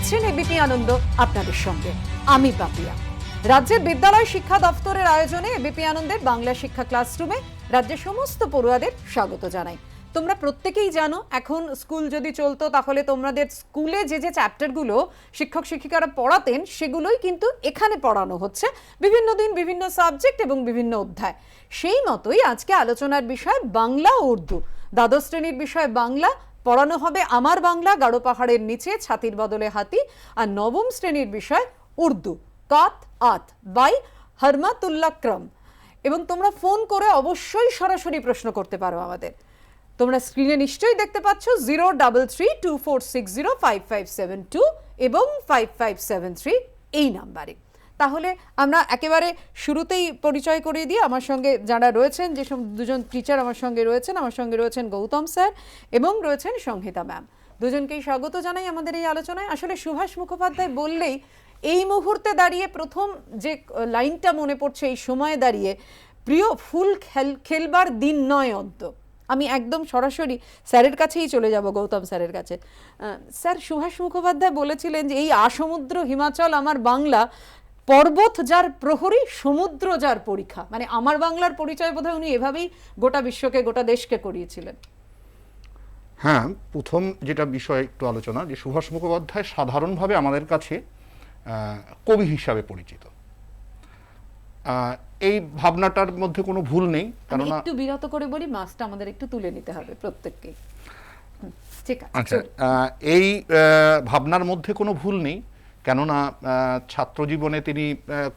দেখছেন এবিপি আনন্দ, আপনাদের সঙ্গে আমি পাপিয়া। রাজ্যের বিদ্যালয় শিক্ষা দপ্তরের আয়োজনে এবিপি আনন্দের বাংলা শিক্ষা ক্লাসরুমে রাজ্যের সমস্ত পড়ুয়াদের স্বাগত জানাই। তোমরা প্রত্যেকেই জানো, এখন স্কুল যদি চলতো তাহলে তোমাদের স্কুলে যে যে চ্যাপ্টারগুলো শিক্ষক শিক্ষিকারা পড়াতেন সেগুলোই কিন্তু এখানে পড়ানো হচ্ছে, বিভিন্ন দিন বিভিন্ন সাবজেক্ট এবং বিভিন্ন অধ্যায়। সেই মতোই আজকে আলোচনার বিষয় বাংলা ও উর্দু। দ্বাদশ শ্রেণীর বিষয় বাংলা, পড়ানো হবে আমার বাংলা, গাঢ় পাহাড়ের নিচে, ছাতির বদলে হাতি। আর নবম শ্রেণীর বিষয় উর্দু, কাত আত বাই হরমাতুল্লাহ ক্রম। এবং তোমরা ফোন করে অবশ্যই সরাসরি প্রশ্ন করতে পারো আমাদের। তোমরা স্ক্রিনে নিশ্চয়ই দেখতে পাচ্ছ 033246055572 এবং 5573 এই নাম্বারে। তাহলে আমরা একেবারে শুরুতেই পরিচয় করিয়ে দিই। আমার সঙ্গে যারা রয়েছেন, যে দুজন টিচার আমার সঙ্গে রয়েছেন গৌতম স্যার এবং রয়েছেন সংহিতা ম্যাম। দুজনকেই স্বাগত জানাই আমাদের এই আলোচনায়। আসলে সুভাষ মুখোপাধ্যায় বললেই এই মুহূর্তে দাঁড়িয়ে প্রথম যে লাইনটা মনে পড়ছে, এই সময়ে দাঁড়িয়ে, প্রিয় ফুল খেলবার দিন নয় অন্ত। আমি একদম সরাসরি স্যারের কাছেই চলে যাব, গৌতম স্যারের কাছে। স্যার, সুভাষ মুখোপাধ্যায় বলেছিলেন যে এই আসমুদ্র হিমাচল আমার বাংলা, পর্বত যার প্রহরী, সমুদ্র যার পরীক্ষা। মানে আমার বাংলার পরিচয় বোধহয় উনি এভাবেই গোটা বিশ্বকে, গোটা দেশকে করিয়েছিলেন। হ্যাঁ, প্রথম যেটা বিষয় একটু আলোচনা, যে সুভাষ মুখোপাধ্যায় সাধারণভাবে আমাদের কাছে কবি হিসাবে পরিচিত। এই ভাবনাটার মধ্যে কোনো ভুল নেই, কারণ একটু বিরত করে বলি, মাছটা আমাদের একটু তুলে নিতে হবে প্রত্যেককে। ঠিক আছে, আচ্ছা, এই ভাবনার মধ্যে কোনো ভুল নেই, কেননা ছাত্র জীবনে তিনি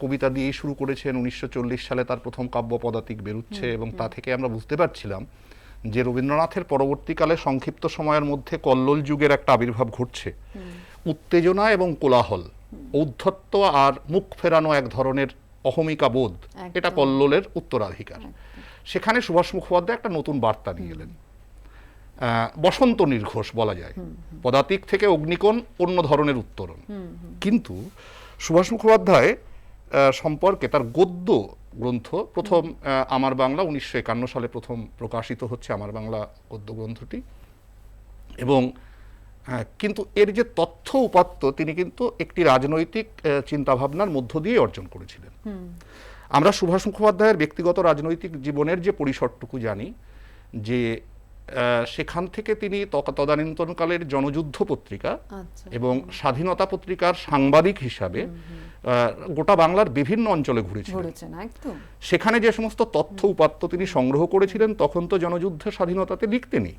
কবিতা দিয়েই শুরু করেছেন। 1940 সালে তার প্রথম কাব্য পদাতিক বেরোচ্ছে এবং তা থেকে আমরা বুঝতে পারছিলাম যে রবীন্দ্রনাথের পরবর্তীকালে সংক্ষিপ্ত সময়ের মধ্যে কল্লোল যুগের একটা আবির্ভাব ঘটছে। উত্তেজনা এবং কোলাহল, ঔদ্ধত্য আর মুখ ফেরানো এক ধরনের অহমিকা বোধ, এটা কল্লোলের উত্তরাধিকার। সেখানে সুভাষ মুখোপাধ্যায় একটা নতুন বার্তা নিয়ে এলেন। বসন্ত নির্ঘোষ বলা যায়, পদাতিক থেকে অগ্নিকোণ অন্য ধরনের উত্তরণ। কিন্তু সুভাষ মুখোপাধ্যায় সম্পর্কে তার গদ্য গ্রন্থ প্রথম আমার বাংলা 1951 সালে প্রথম প্রকাশিত হচ্ছে আমার বাংলা গদ্য গ্রন্থটি। এবং কিন্তু এর যে তথ্য উপাত্ত তিনি কিন্তু একটি রাজনৈতিক চিন্তাভাবনার মধ্য দিয়ে অর্জন করেছিলেন। আমরা সুভাষ মুখোপাধ্যায়ের ব্যক্তিগত রাজনৈতিক জীবনের যে পরিসরটুকু জানি, যে সেখান থেকে তিনি তদানীন্তনকালের জনযুদ্ধ পত্রিকা এবং স্বাধীনতা পত্রিকার সাংবাদিক হিসাবে গোটা বাংলার বিভিন্ন অঞ্চলে ঘুরেছিলেন। সেখানে যে সমস্ত তথ্য উপাত্ত তিনি সংগ্রহ করেছিলেন, তখন তো জনযুদ্ধ স্বাধীনতাতে লিখতেনি,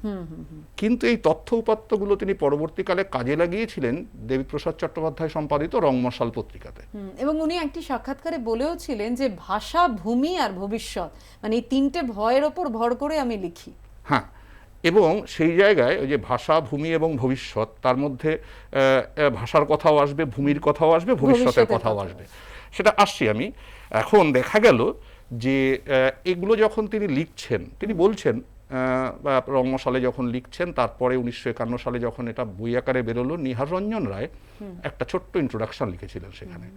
কিন্তু এই তথ্য উপাত্তগুলো তিনি পরবর্তীকালে কাজে লাগিয়েছিলেন দেবীপ্রসাদ চট্টোপাধ্যায় সম্পাদিত রংমশাল পত্রিকাতে। এবং উনি একটি সাক্ষাৎকারে বলেও ছিলেন যে ভাষা, ভূমি আর ভবিষ্যৎ, মানে এই তিনটে ভয়ের ওপর ভর করে আমি লিখি। হ্যাঁ, এবং সেই জায়গায় ওই যে ভাষা, ভূমি এবং ভবিষ্যৎ, তার মধ্যে ভাষার কথাও আসবে, ভূমির কথাও আসবে, ভবিষ্যতের কথাও আসবে, সেটা আসছি আমি। এখন দেখা গেল যে এগুলো যখন তিনি লিখছেন, তিনি বলছেন রংমশালে যখন লিখছেন, তারপরে 1951 সালে যখন এটা বই আকারে বেরোলো, নিহার রঞ্জন রায় একটা ছোট্ট ইন্ট্রোডাকশন লিখেছিলেন। সেখানে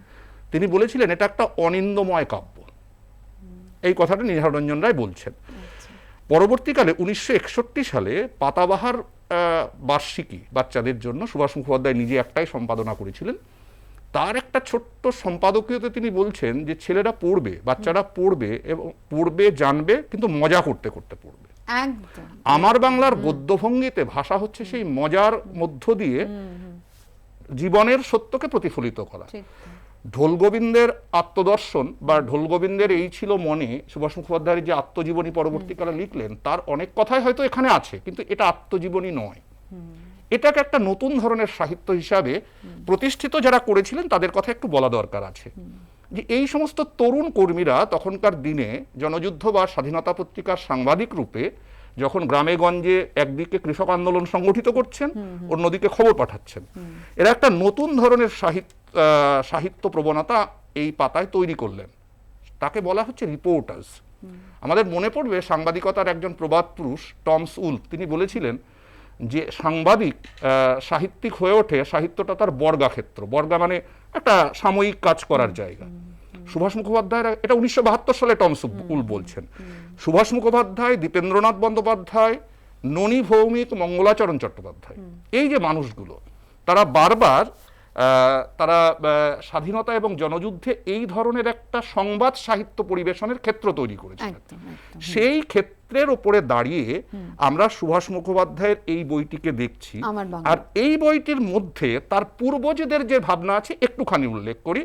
তিনি বলেছিলেন এটা একটা অনিন্দময় কাব্য। এই কথাটা নিহার রঞ্জন রায় বলছেন। পরবর্তীকালে 1961 সালে পাতাবাহার বার্ষিকী বাচ্চাদের জন্য সুভাষ মুখোপাধ্যায় নিজে একটাই সম্পাদনা করেছিলেন। তার একটা ছোট্ট সম্পাদকীয়তে তিনি বলছেন যে ছেলেরা পড়বে, বাচ্চারা পড়বে এবং পড়বে, জানবে, কিন্তু মজা করতে করতে পড়বে। আমার বাংলার গদ্যভঙ্গিতে ভাষা হচ্ছে সেই মজার মধ্য দিয়ে জীবনের সত্যকে প্রতিফলিত করা। ঢোল গোবিন্দের আত্মদর্শন বা ঢোল গোবিন্দের এই ছিল মনে, সুভাষ মুখোপাধ্যায়ের যে আত্মজীবনী পরবর্তীকালে লিখলেন, তার অনেক কথাই হয়তো এখানে আছে, কিন্তু এটা আত্মজীবনী নয়। এটাকে একটা নতুন ধরনের সাহিত্য হিসাবে প্রতিষ্ঠিত যারা করেছিলেন তাদের কথা একটু বলা দরকার আছে। যে এই সমস্ত তরুণ কর্মীরা তখনকার দিনে জনযুদ্ধ বা স্বাধীনতা পত্রিকার সাংবাদিক রূপে যখন গ্রামে গঞ্জে একদিকে কৃষক আন্দোলন সংগঠিত করছেন, অন্যদিকে খবর পাঠাচ্ছেন, এরা একটা নতুন ধরনের সাহিত্য প্রবণতা এই পাতায় তৈরি করলেন। তাকে বলা হচ্ছে রিপোর্টার্স। আমাদের মনে পড়বে সাংবাদিকতার একজন প্রবাদ পুরুষ টমস উলফ, তিনি বলেছিলেন যে সাংবাদিক সাহিত্যিক হয়ে ওঠে, সাহিত্যটা তার বর্গাক্ষেত্র। বর্গা মানে একটা সাময়িক কাজ করার জায়গা। সুভাষ মুখোপাধ্যায়, এটা 1972 সালে টমস উলফ বলছেন। সুভাষ মুখোপাধ্যায়, দীপেন্দ্রনাথ বন্দ্যোপাধ্যায়, ননী ভৌমিক, মঙ্গলাচরণ চট্টোপাধ্যায়, এই যে মানুষগুলো, তারা বারবার তারা স্বাধীনতা এবং জনযুদ্ধে এই ধরনের একটা সংবাদ সাহিত্য পরিবেশনের ক্ষেত্র তৈরি করেছিলেন। সেই ক্ষেত্রের উপরে দাঁড়িয়ে আমরা সুভাষ মুখোপাধ্যায়ের এই বইটিকে দেখছি, আর এই বইটির মধ্যে তার পূর্বজদের যে ভাবনা আছে একটুখানি উল্লেখ করি।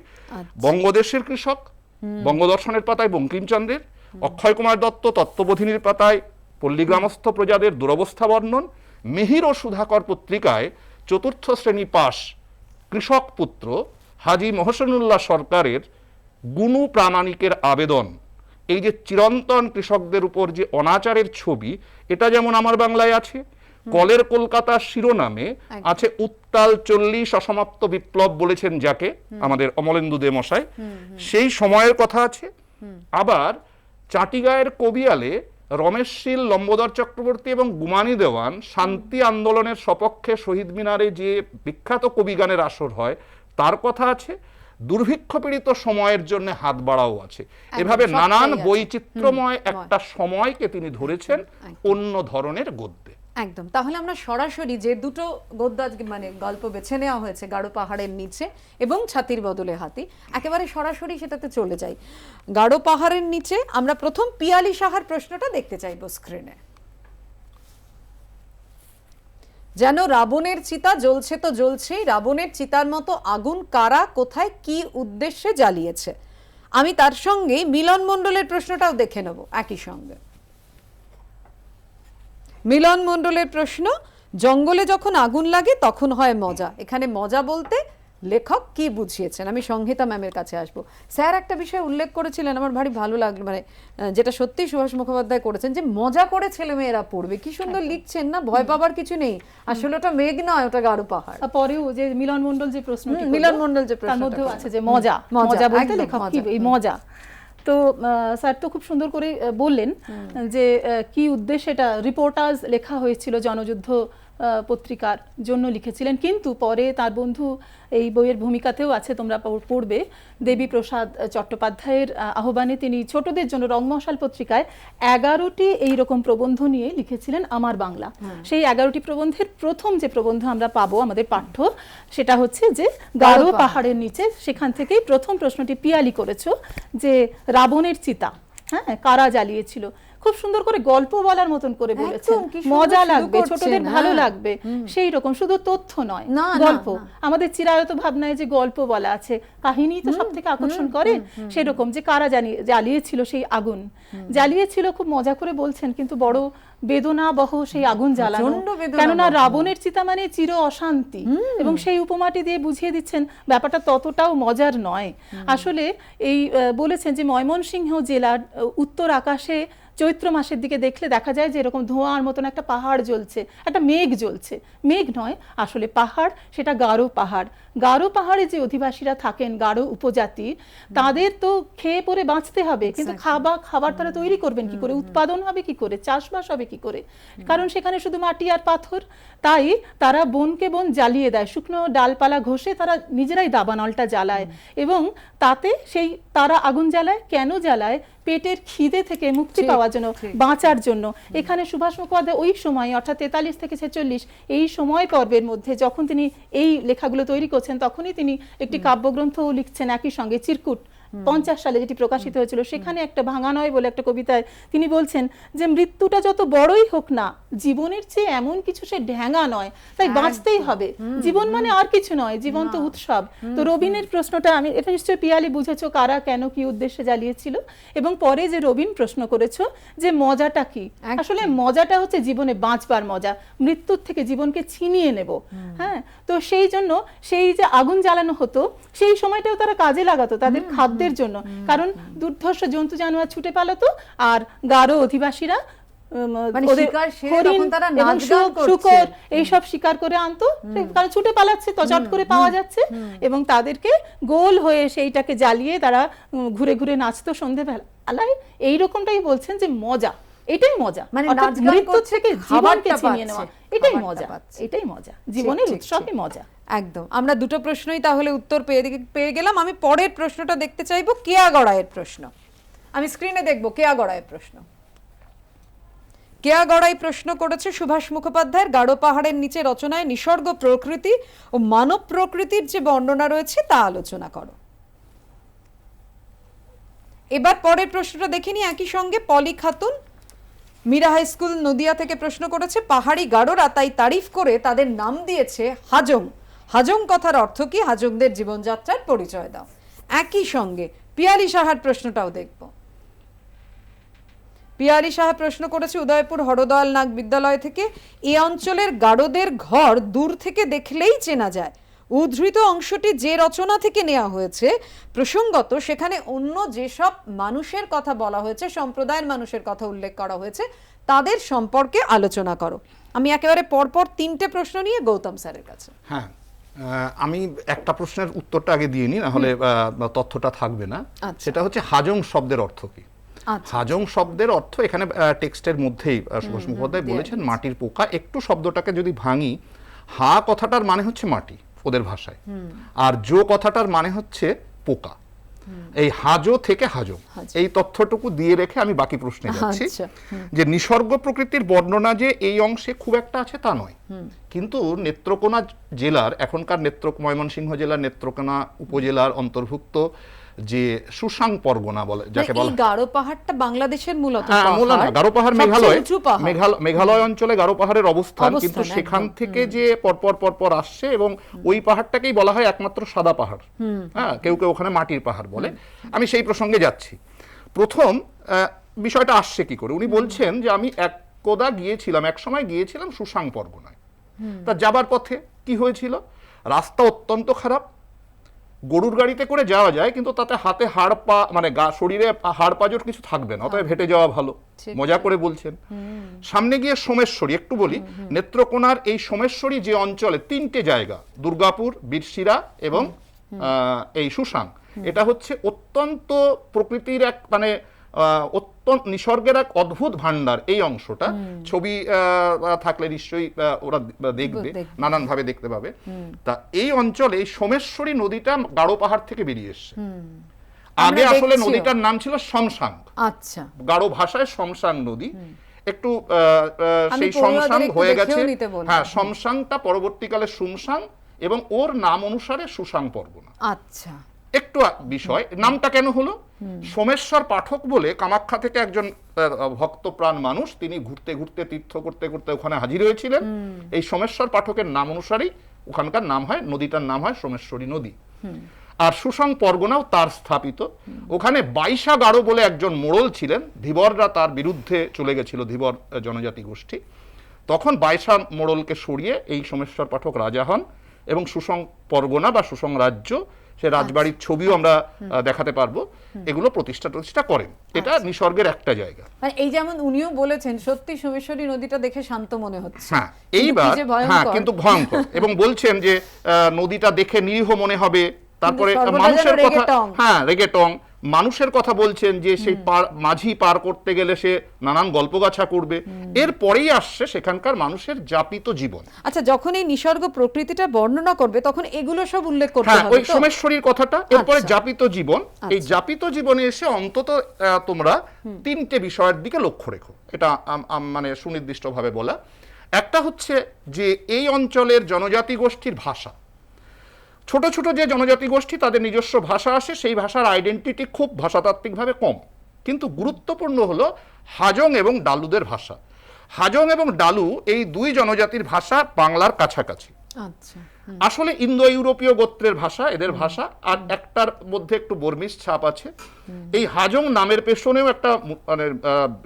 বঙ্গদেশের কৃষক, বঙ্গদর্শনের পাতায় বঙ্কিমচন্দ্রের, অক্ষয় কুমার দত্ত তত্ত্ববোধিনীর পাতায় পল্লীগ্রামস্থ প্রজাদের দুরবস্থা বর্ণন, মিহির ও সুধাকর পত্রিকায় চতুর্থ শ্রেণী পাস কৃষক পুত্র হাজী মহসিনুল্লাহ সরকারের গুণু প্রামাণিকের আবেদন, এই যে চিরন্তন কৃষকদের উপর যে অনাচারের ছবি, এটা যেমন আমার বাংলায় আছে। কলের কলকাতা শিরোনামে আছে উত্তাল 40 অসমাপ্ত বিপ্লব বলেছেন যাকে, আমাদের অমলেন্দু দে মশাই, সেই সময়ের কথা আছে। আবার চাটিগাঁয়ের কবিয়ালে রমেশশীল, লম্বোদর চক্রবর্তী এবং গুমানি দেওয়ান শান্তি আন্দোলনের সপক্ষে শহীদ মিনারে যে বিখ্যাত কবিগানের আসর হয় তার কথা আছে। দুর্ভিক্ষ পীড়িত সময়ের জন্য হাত বাড়াও আছে। এভাবে নানান বৈচিত্র্যময় একটা সময়কে তিনি ধরেছেন অন্য ধরনের গদ্যে। একদম। তাহলে আমরা সরাসরি যে দুটো গদ্য আজকে মানে গল্প বেছে নেওয়া হয়েছে, গাঢ় পাহাড়ের নিচে এবং ছাতির বদলে হাতি, একেবারে সরাসরি সেটাতে চলে যাই। গাঢ় পাহাড়ের নিচে আমরা প্রথম পিয়ালি সাহার প্রশ্নটা দেখতে চাইবো স্ক্রিনে। যেন রাবণের চিতা জ্বলছে তো জ্বলছেই, রাবণের চিতার মতো আগুন কারা, কোথায়, কি উদ্দেশ্যে জ্বালিয়েছে। আমি তার সঙ্গে মিলন মণ্ডলের প্রশ্নটাও দেখে নেব একই সঙ্গে। মিলন মণ্ডলের প্রশ্ন, জঙ্গলে যখন আগুন লাগে তখন হয় মজা। এখানে মজা বলতে লেখক কি বুঝিয়েছেন? আমি সংহিতা ম্যামের কাছে আসব। স্যার একটা বিষয় উল্লেখ করেছিলেন, আমার ভারী ভালো লাগলো, মানে যেটা সত্যি সুভাষ মুখোপাধ্যায় করেছেন, যে মজা করে ছেলে মেয়েরা পড়বে। কি সুন্দর লিখছেন না, ভয় পাবার কিছু নেই। আসলে ওটা মেঘ নয়, ওটা গাঢ় পাহাড়। পরেও যে মিলন মণ্ডল যে প্রশ্নটি, মিলন মণ্ডল যে প্রশ্ন, তার মধ্যেও আছে যে মজা, মজা বলতে লেখক কি, এই মজা। তো স্যার তো খুব সুন্দর করে বললেন যে কি উদ্দেশ্যে এটা রিপোর্টাজ লেখা হয়েছিল, জনযুদ্ধ পত্রিকার জন্য লিখেছিলেন। কিন্তু পরে তার বন্ধু এই বইয়ের ভূমিকাতেও আছে, তোমরা পড়বে, দেবী প্রসাদ চট্টোপাধ্যায়ের আহ্বানে তিনি ছোটদের জন্য রংমশাল পত্রিকায় 11টি এইরকম প্রবন্ধ নিয়ে লিখেছিলেন আমার বাংলা। সেই 11টি প্রবন্ধের প্রথম যে প্রবন্ধ আমরা পাবো আমাদের পাঠ্য, সেটা হচ্ছে যে গাঢ় পাহাড়ের নিচে। সেখান থেকেই প্রথম প্রশ্নটি পিয়ালি করেছো যে রাবণের চিতা, হ্যাঁ, কারা জ্বালিয়েছিল। খুব সুন্দর করে গল্প বলার মতন করে বলেছেন, মজা লাগবে, ছোটদের ভালো লাগবে, সেই রকম। শুধু তথ্য নয়, গল্প। আমাদের চিরায়ত ভাবনায় যে গল্প বলা আছে, কাহিনী তো সব থেকে আকর্ষণ করে, সেরকম যে কারা জ্বালিয়েছিল সেই আগুন, জ্বালিয়েছিল, খুব মজা করে বলছেন, কিন্তু বড় বেদনাবহ সেই আগুন জ্বালানো। কেননা রাবণের চিতা মানে চির অশান্তি, এবং সেই উপমাটি দিয়ে বুঝিয়ে দিচ্ছেন ব্যাপারটা ততটাও মজার নয়। আসলে এই বলেছেন যে ময়মনসিংহ জেলার উত্তর আকাশে চৈত্র মাসের দিকে দেখলে দেখা যায় যে এরকম ধোঁয়ার মতন একটা পাহাড় জ্বলছে, একটা মেঘ জ্বলছে। মেঘ নয়, আসলে পাহাড়, সেটা গাঢ় পাহাড়। গাঢ় পাহাড়ে যে অধিবাসীরা থাকেন, গাঢ় উপজাতি, তাদের তো খেয়ে পরে বাঁচতে হবে, কিন্তু খাবার তারা তৈরি করবেন কি করে, উৎপাদন হবে কি করে, চাষবাস হবে কি করে, কারণ সেখানে শুধু মাটি আর পাথর। তাই তারা বনকে বন জ্বালিয়ে দেয়, শুকনো ডালপালা ঘষে তারা নিজেরাই দাবানলটা জ্বালায়, এবং তাতে সেই তারা আগুন জ্বালায়। কেন জ্বালায়? পেটের খিদে থেকে মুক্তি পাওয়ার জন্য, বাঁচার জন্য। এখানে সুভাষ মুখোপাধ্যায় ওই সময়, অর্থাৎ 43 থেকে 46 এই সময় পর্বের মধ্যে যখন তিনি এই লেখাগুলো তৈরি করছেন, তখনই তিনি একটি কাব্যগ্রন্থও লিখছেন একই সঙ্গে, চিরকুট, 50 সালে যেটি প্রকাশিত হয়েছিল। সেখানে একটা ভাঙা নয় বলে একটা কবিতায় তিনি বলছেন যে মৃত্যুটা যত বড়ই হোক না, জীবনের চেয়ে এমন কিছু সে ঢ্যাঙা নয়, তাই বাঁচতেই হবে। জীবন মানে আর কিছু নয়, জীবন তো উৎসব। তো রবিনের প্রশ্নটা, আমি এটা নিশ্চয়ই পিয়ালি বুঝেছো, কারা, কেন, কি উদ্দেশ্যে জ্বালিয়েছিল। এবং পরে যে রবিন প্রশ্ন করেছো যে মজাটা কি, আসলে মজাটা হচ্ছে জীবনে বাঁচবার মজা, মৃত্যুর থেকে জীবনকে ছিনিয়ে নেব। হ্যাঁ, তো সেই জন্য সেই যে আগুন জ্বালানো হতো, সেই সময়টাও তারা কাজে লাগাতো তাদের খাদ্যের জন্য, কারণ দুর্ধর্ষ জন্তু জানোয়ার ছুটে পালাতো, আর গাঢ় অধিবাসীরা এইসব শিকার করে আনতো, কারণ ছুটে পালাচ্ছে তো চট করে পাওয়া যাচ্ছে, এবং তাদেরকে গোল হয়ে সেইটাকে জ্বালিয়ে তারা ঘুরে ঘুরে নাচতো সন্ধ্যেবেলায়। এইরকমটাই বলছেন যে মজা, এটাই মজা, মানে মৃত্যু থেকে জীবনকে ছিনিয়ে নেওয়া, এটাই মজা, এটাই মজা, জীবনের উৎসবই মজা। একদম। আমরা দুটো প্রশ্নই তাহলে উত্তর পেয়ে গেলাম। আমি পরের প্রশ্নটা দেখতে চাইবো, কেয়া গড়াইয়ের প্রশ্ন। আমি স্ক্রিনে দেখবো কেয়া গড়াইয়ের প্রশ্ন। কেয়াগড়াই প্রশ্ন করেছে সুভাষ মুখোপাধ্যায়ের গাঢ় পাহাড়ের নিচে রচনায় নিসর্গ প্রকৃতি ও মানব প্রকৃতির যে বর্ণনা রয়েছে তা আলোচনা করো। এবার পরের প্রশ্নটা দেখিনি একই সঙ্গে পলি খাতুন মীরা হাই স্কুল নদিয়া থেকে প্রশ্ন করেছে পাহাড়ি গাঢ়রা তাই তারিফ করে তাদের নাম দিয়েছে হাজং। হাজং কথার অর্থ কি? হাজংদের জীবনযাত্রার পরিচয় দাও। একই সঙ্গে পিয়ালি সাহার প্রশ্নটাও দেখব। পিয়ালি সাহা প্রশ্ন করেছে উদয়পুর হরদয়াল নাগ বিদ্যালয় থেকে, এই অঞ্চলের গাঢ়দের ঘর দূর থেকে দেখলেই চেনা যায়। উদ্ধৃত অংশটি যে রচনা থেকে নেওয়া হয়েছে প্রসঙ্গত সেখানে অন্য যেসব মানুষের কথা বলা হয়েছে, সম্প্রদায়ের মানুষের কথা উল্লেখ করা হয়েছে, তাদের সম্পর্কে আলোচনা করো। আমি একেবারে পরপর 3টে প্রশ্ন নিয়ে গৌতম স্যারের কাছে। হ্যাঁ, আমি একটা প্রশ্নের উত্তরটা আগে দিয়ে নিই, নাহলে তথ্যটা থাকবে না। সেটা হচ্ছে হাজং শব্দের অর্থ কি? হাজং শব্দের অর্থ এখানে টেক্সটের মধ্যেই সুভাষ মুখোপাধ্যায় বলেছেন মাটির পোকা। একটু শব্দটাকে যদি ভাঙি, হা কথাটার মানে হচ্ছে মাটি ওদের ভাষায়, আর জো কথাটার মানে হচ্ছে পোকা। এই হাজো থেকে হাজং, এই তথ্যটুকু দিয়ে রেখে আমি বাকি প্রশ্নে যাচ্ছি। যে নিসর্গ প্রকৃতির বর্ণনা যে এই অংশে খুব একটা আছে তা নয়, কিন্তু নেত্রকোনা জেলার, এখনকার ময়মনসিংহ জেলার নেত্রকোনা উপজেলার অন্তর্ভুক্ত যে সুসাং পরগনা বলে যাকে বলা, গাঢ় পাহাড়টা বাংলাদেশের মূলত গাঢ় পাহাড় মেঘালয় অঞ্চলে গাঢ় পাহাড়ের অবস্থান, কিন্তু সেখান থেকে যে পরপর আসছে এবং ওই পাহাড়টাকেই বলা হয় একমাত্র সাদা পাহাড়। হ্যাঁ, কেউ কেউ ওখানে মাটির পাহাড় বলে। আমি সেই প্রসঙ্গে যাচ্ছি। প্রথম বিষয়টা আসছে কি করে, উনি বলছেন যে আমি এক সময় গিয়েছিলাম সুসাং পরগনায়। তা যাবার পথে কি হয়েছিল, রাস্তা অত্যন্ত খারাপ, গরুর গাড়িতে করে যাওয়া যায় কিন্তু তাতে হাতে হাড় পা মানে শরীরে হাড় পাজর কিছু থাকবে না, অতএব হেঁটে যাওয়া ভালো। মজা করে বলছেন। সামনে গিয়ে সোমেশ্বরী, একটু বলি নেত্রকোনার এই সোমেশ্বরী যে অঞ্চলে 3টে জায়গা, দুর্গাপুর, বীরশিরা এবং এই সুসাং, এটা হচ্ছে অত্যন্ত প্রকৃতির এক মানে অত্যন্ত নিসর্গের এক অদ্ভুত ভান্ডার। এই অংশটা ছবি থাকলে নিশ্চয়ই ওরা দেখবে, নানান ভাবে দেখতে পাবে। তা এই অঞ্চলে এই সোমেশ্বরী নদীটা গাঢ় পাহাড় থেকে বেরিয়ে এসছে। আগে আসলে নদীটার নাম ছিল শমশাং, আচ্ছা, গাঢ় ভাষায় শমশাং নদী। একটু সেই শমশাং হয়ে গেছে, হ্যাঁ, শমশাংটা পরবর্তীকালে সুমসাং এবং ওর নাম অনুসারে সুসাং পরগনা। আচ্ছা, একটু বিষয়, নামটা কেন হলো? সোমেশ্বর পাঠক বলে কামাখ্যা থেকে একজন ভক্তপ্রাণ মানুষ, তিনি ঘুরতে ঘুরতে তীর্থ করতে করতে ওখানে হাজির হয়েছিলেন। এই সোমেশ্বর পাঠকের নাম অনুসারেই ওখানকার নাম হয়, নদীটার নাম হয় সোমেশ্বরী নদী। আর সুসাং পরগনাও তার স্থাপিত। ওখানে বাইশা গাঢ় বলে একজন মোড়ল ছিলেন, ধীবররা তার বিরুদ্ধে চলে গেছিল, ধীবর জনজাতি গোষ্ঠী। তখন বাইশা মোড়লকে সরিয়ে এই সোমেশ্বর পাঠক রাজা হন এবং সুসং পরগনা বা সুসং রাজ্য, সে রাজবাড়ির ছবিও আমরা দেখাতে পারবো, এগুলো প্রতিষ্ঠা করেন। এটা নিসর্গের একটা জায়গা। মানে এই যেমন উনিও বলেছেন সত্যি সোমেশ্বরী নদীটা দেখে শান্ত মনে হচ্ছে, হ্যাঁ, এইবার হ্যাঁ কিন্তু ভয়ঙ্কর, এবং বলছেন যে নদীটা দেখে নিরীহ মনে হবে। তারপরে মানুষের কথা, হ্যাঁ রেগেটং, মানুষের কথা বলছেন যে সেই মাঝি পার করতে গেলে সে নানান গল্পগাছা করবে। এরপরেই আসছে সেখানকার মানুষের যাপিত জীবন। আচ্ছা, যখন এই নিসর্গ প্রকৃতিটা বর্ণনা করবে তখন এগুলো সব উল্লেখ করতে হবে। ওই সোমেশ্বরীর কথাটা, এরপরে যাপিত জীবন। এই যাপিত জীবনে এসে অন্তত তোমরা 3টে বিষয়ের দিকে লক্ষ্য রেখো, এটা মানে সুনির্দিষ্টভাবে বলা। একটা হচ্ছে যে এই অঞ্চলের জনজাতি গোষ্ঠীর ভাষা, ছোট ছোট যে জনজাতি গোষ্ঠী তাদের নিজস্ব ভাষা আসে, সেই ভাষার আইডেন্টিটি খুব ভাষাতাত্ত্বিকভাবে কম, কিন্তু গুরুত্বপূর্ণ হলো হাজং এবং ডালুদের ভাষা। হাজং এবং ডালু এই 2 জনজাতির ভাষা বাংলার কাছাকাছি। আচ্ছা, আসলে ইন্দো ইউরোপীয় গোত্রের ভাষা এদের ভাষা, আর একটার মধ্যে একটু বর্মিজ ছাপ আছে। এই হাজং নামের পেছনেও একটা মানে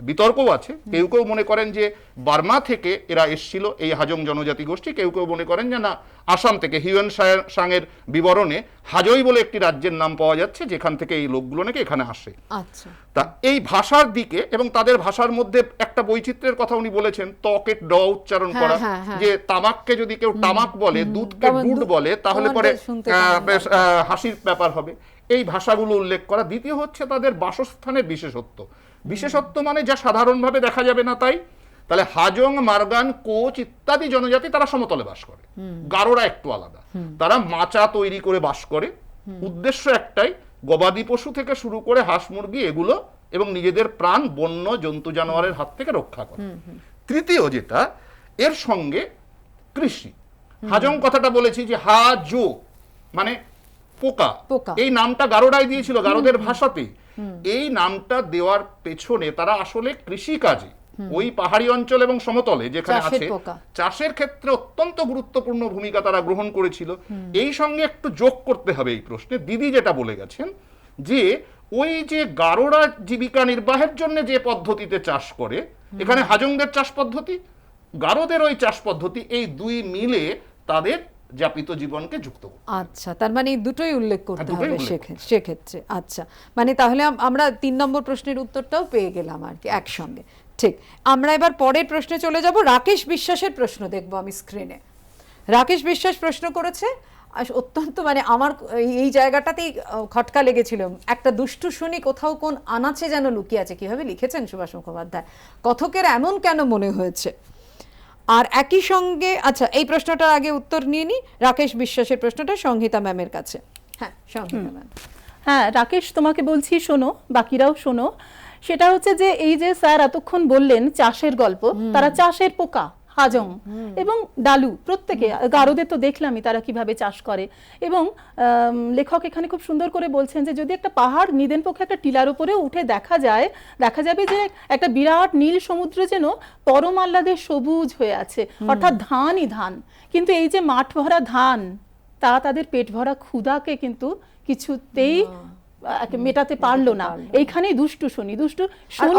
বিতর্কও আছে। কেউ কেউ মনে করেন যে বার্মা থেকে এরা এসেছিল এই হাজং জনজাতি গোষ্ঠী, কেউ কেউ মনে করেন যে না, আসাম থেকে হিউয়েন সাংয়ের বিবরণে হাজই বলে একটি রাজ্যের নাম পাওয়া যাচ্ছে যেখান থেকে এই লোকগুলো নাকি এখানে আসে। আচ্ছা, তা এই ভাষার দিকে এবং তাদের ভাষার মধ্যে একটা বৈচিত্র্যের কথা উনি বলেছেন, তকে ড উচ্চারণ করা, যে তামাককে যদি কেউ তামাক বলে, দুধকে দুধ বলে, তাহলে পরে বেশ হাসির ব্যাপার হবে। এই ভাষাগুলো উল্লেখ করা। দ্বিতীয় হচ্ছে তাদের বাসস্থানের বিশেষত্ব মানে যা সাধারণভাবে দেখা যাবে না তাই। তাহলে হাজং, মারগান, কোচ ইত্যাদি জনজাতি তারা সমতলে বাস করে, গারোরা একটু আলাদা, তারা মাচা তৈরি করে বাস করে। উদ্দেশ্য একটাই, গবাদি পশু থেকে শুরু করে হাঁস মুরগি এগুলো এবং নিজেদের প্রাণ বন্য জন্তু জানোয়ারের হাত থেকে রক্ষা করা। তৃতীয় যেটা, এর সঙ্গে কৃষি। হাজং কথাটা বলেছি যে হাজো মানে পোকা, এই নামটা গারোডাই দিয়েছিল গারোদের ভাষাতে। এই নামটা দেওয়ার পেছনে তারা আসলে কৃষি কাজে ওই পাহাড়ি অঞ্চল এবং সমতলে যেখানে আছে চাষের ক্ষেত্রে অত্যন্ত গুরুত্বপূর্ণ ভূমিকা তারা গ্রহণ করেছিল। এই সঙ্গে একটু যোগ করতে হবে এই প্রশ্নে, দিদি যেটা বলে গেছেন যে ওই যে গারোরা জীবিকা নির্বাহের জন্য যে পদ্ধতিতে চাষ করে, এখানে হাজংদের চাষ পদ্ধতি, গারোদের ওই চাষ পদ্ধতি, এই দুই মিলে তাদের যাপিত জীবনকে যুক্ত করে। আচ্ছা, তার মানে এই দুটোই উল্লেখ করতে হবে সেক্ষেত্রে। আচ্ছা, মানে তাহলে আমরা 3 নম্বর প্রশ্নের উত্তরটাও পেয়ে গেলাম আর কি একসঙ্গে। ঠিক, আমরা এবার পরের প্রশ্নে চলে যাব। রাকেশ বিশ্বাসের প্রশ্ন দেখবো আমি স্ক্রিনে। রাকেশ বিশ্বাস প্রশ্ন করেছে, অত্যন্ত মানে আমার এই জায়গাটাতেই খটকা লেগেছিল। একটা দুষ্টু শুনি কোথাও কোন আনাচে যেন লুকিয়ে আছে। কিভাবে লিখেছেন সুভাষ মুখোপাধ্যায়, কথকের এমন কেন মনে হয়েছে। আর একই সঙ্গে, আচ্ছা এই প্রশ্নটার আগে উত্তর নিয়ে নি, রাকেশ বিশ্বাসের প্রশ্নটা সংহিতা ম্যামের কাছে। হ্যাঁ সংহিতা ম্যাম। হ্যাঁ রাকেশ, তোমাকে বলছি শোনো, বাকিরাও শোনো। সেটা হচ্ছে যে এই যে স্যার এতক্ষণ বললেন চাষের গল্প, তারা চাষের পোকা হাজং এবং ডালু প্রত্যেকে, গারোদের তো দেখলামই তারা কিভাবে চাষ করে। এবং লেখক এখানে খুব সুন্দর করে বলছেন যে যদি একটা পাহাড় নিদেন পক্ষে একটা টিলার উপরে উঠে দেখা যাবে যে একটা বিরাট নীল সমুদ্র যেন পরম আহ্লাদে সবুজ হয়ে আছে, অর্থাৎ ধানই ধান। কিন্তু এই যে মাঠ ভরা ধান, তা তাদের পেট ভরা ক্ষুধাকে কিন্তু কিছুতেই মেটাতে পারলো না। এইখানেই দুষ্টু শুনি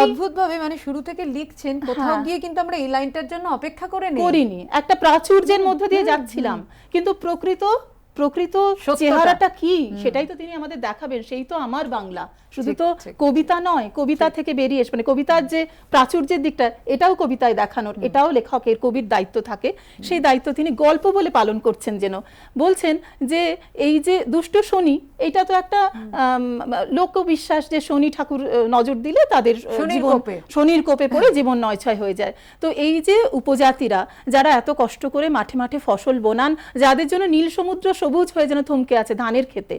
অদ্ভুত ভাবে মানে শুরু থেকে লিখছেন, কোথাও গিয়ে কিন্তু আমরা এই লাইনটার জন্য অপেক্ষা করিনি। একটা প্রাচুর্যের মধ্যে দিয়ে যাচ্ছিলাম, কিন্তু প্রকৃত চেহারাটা কি সেটাই তো তিনি আমাদের দেখাবেন। সেই তো আমার বাংলা, শুধু তো কবিতা নয়, কবিতা থেকে বেরিয়ে মানে কবিতার যে প্রাচুর্যের দিকটা, এটাও কবিতায় দেখানোর, এটাও লেখকের, কবির দায়িত্ব থাকে। সেই দায়িত্ব তিনি গল্প বলে পালন করছেন। যেন বলছেন যে এই যে দুষ্ট শনি, এটা তো একটা লোকবিশ্বাস যে শনি ঠাকুর নজর দিলে তাদের জীবন শনির কোপে পড়ে জীবন নয়ছয় হয়ে যায়। তো এই যে উপজাতিরা যারা এত কষ্ট করে মাঠে মাঠে ফসল বোনান, যাদের জন্য নীল সমুদ্র সবুজ হয়ে যেন থমকে আছে ধানের ক্ষেতে,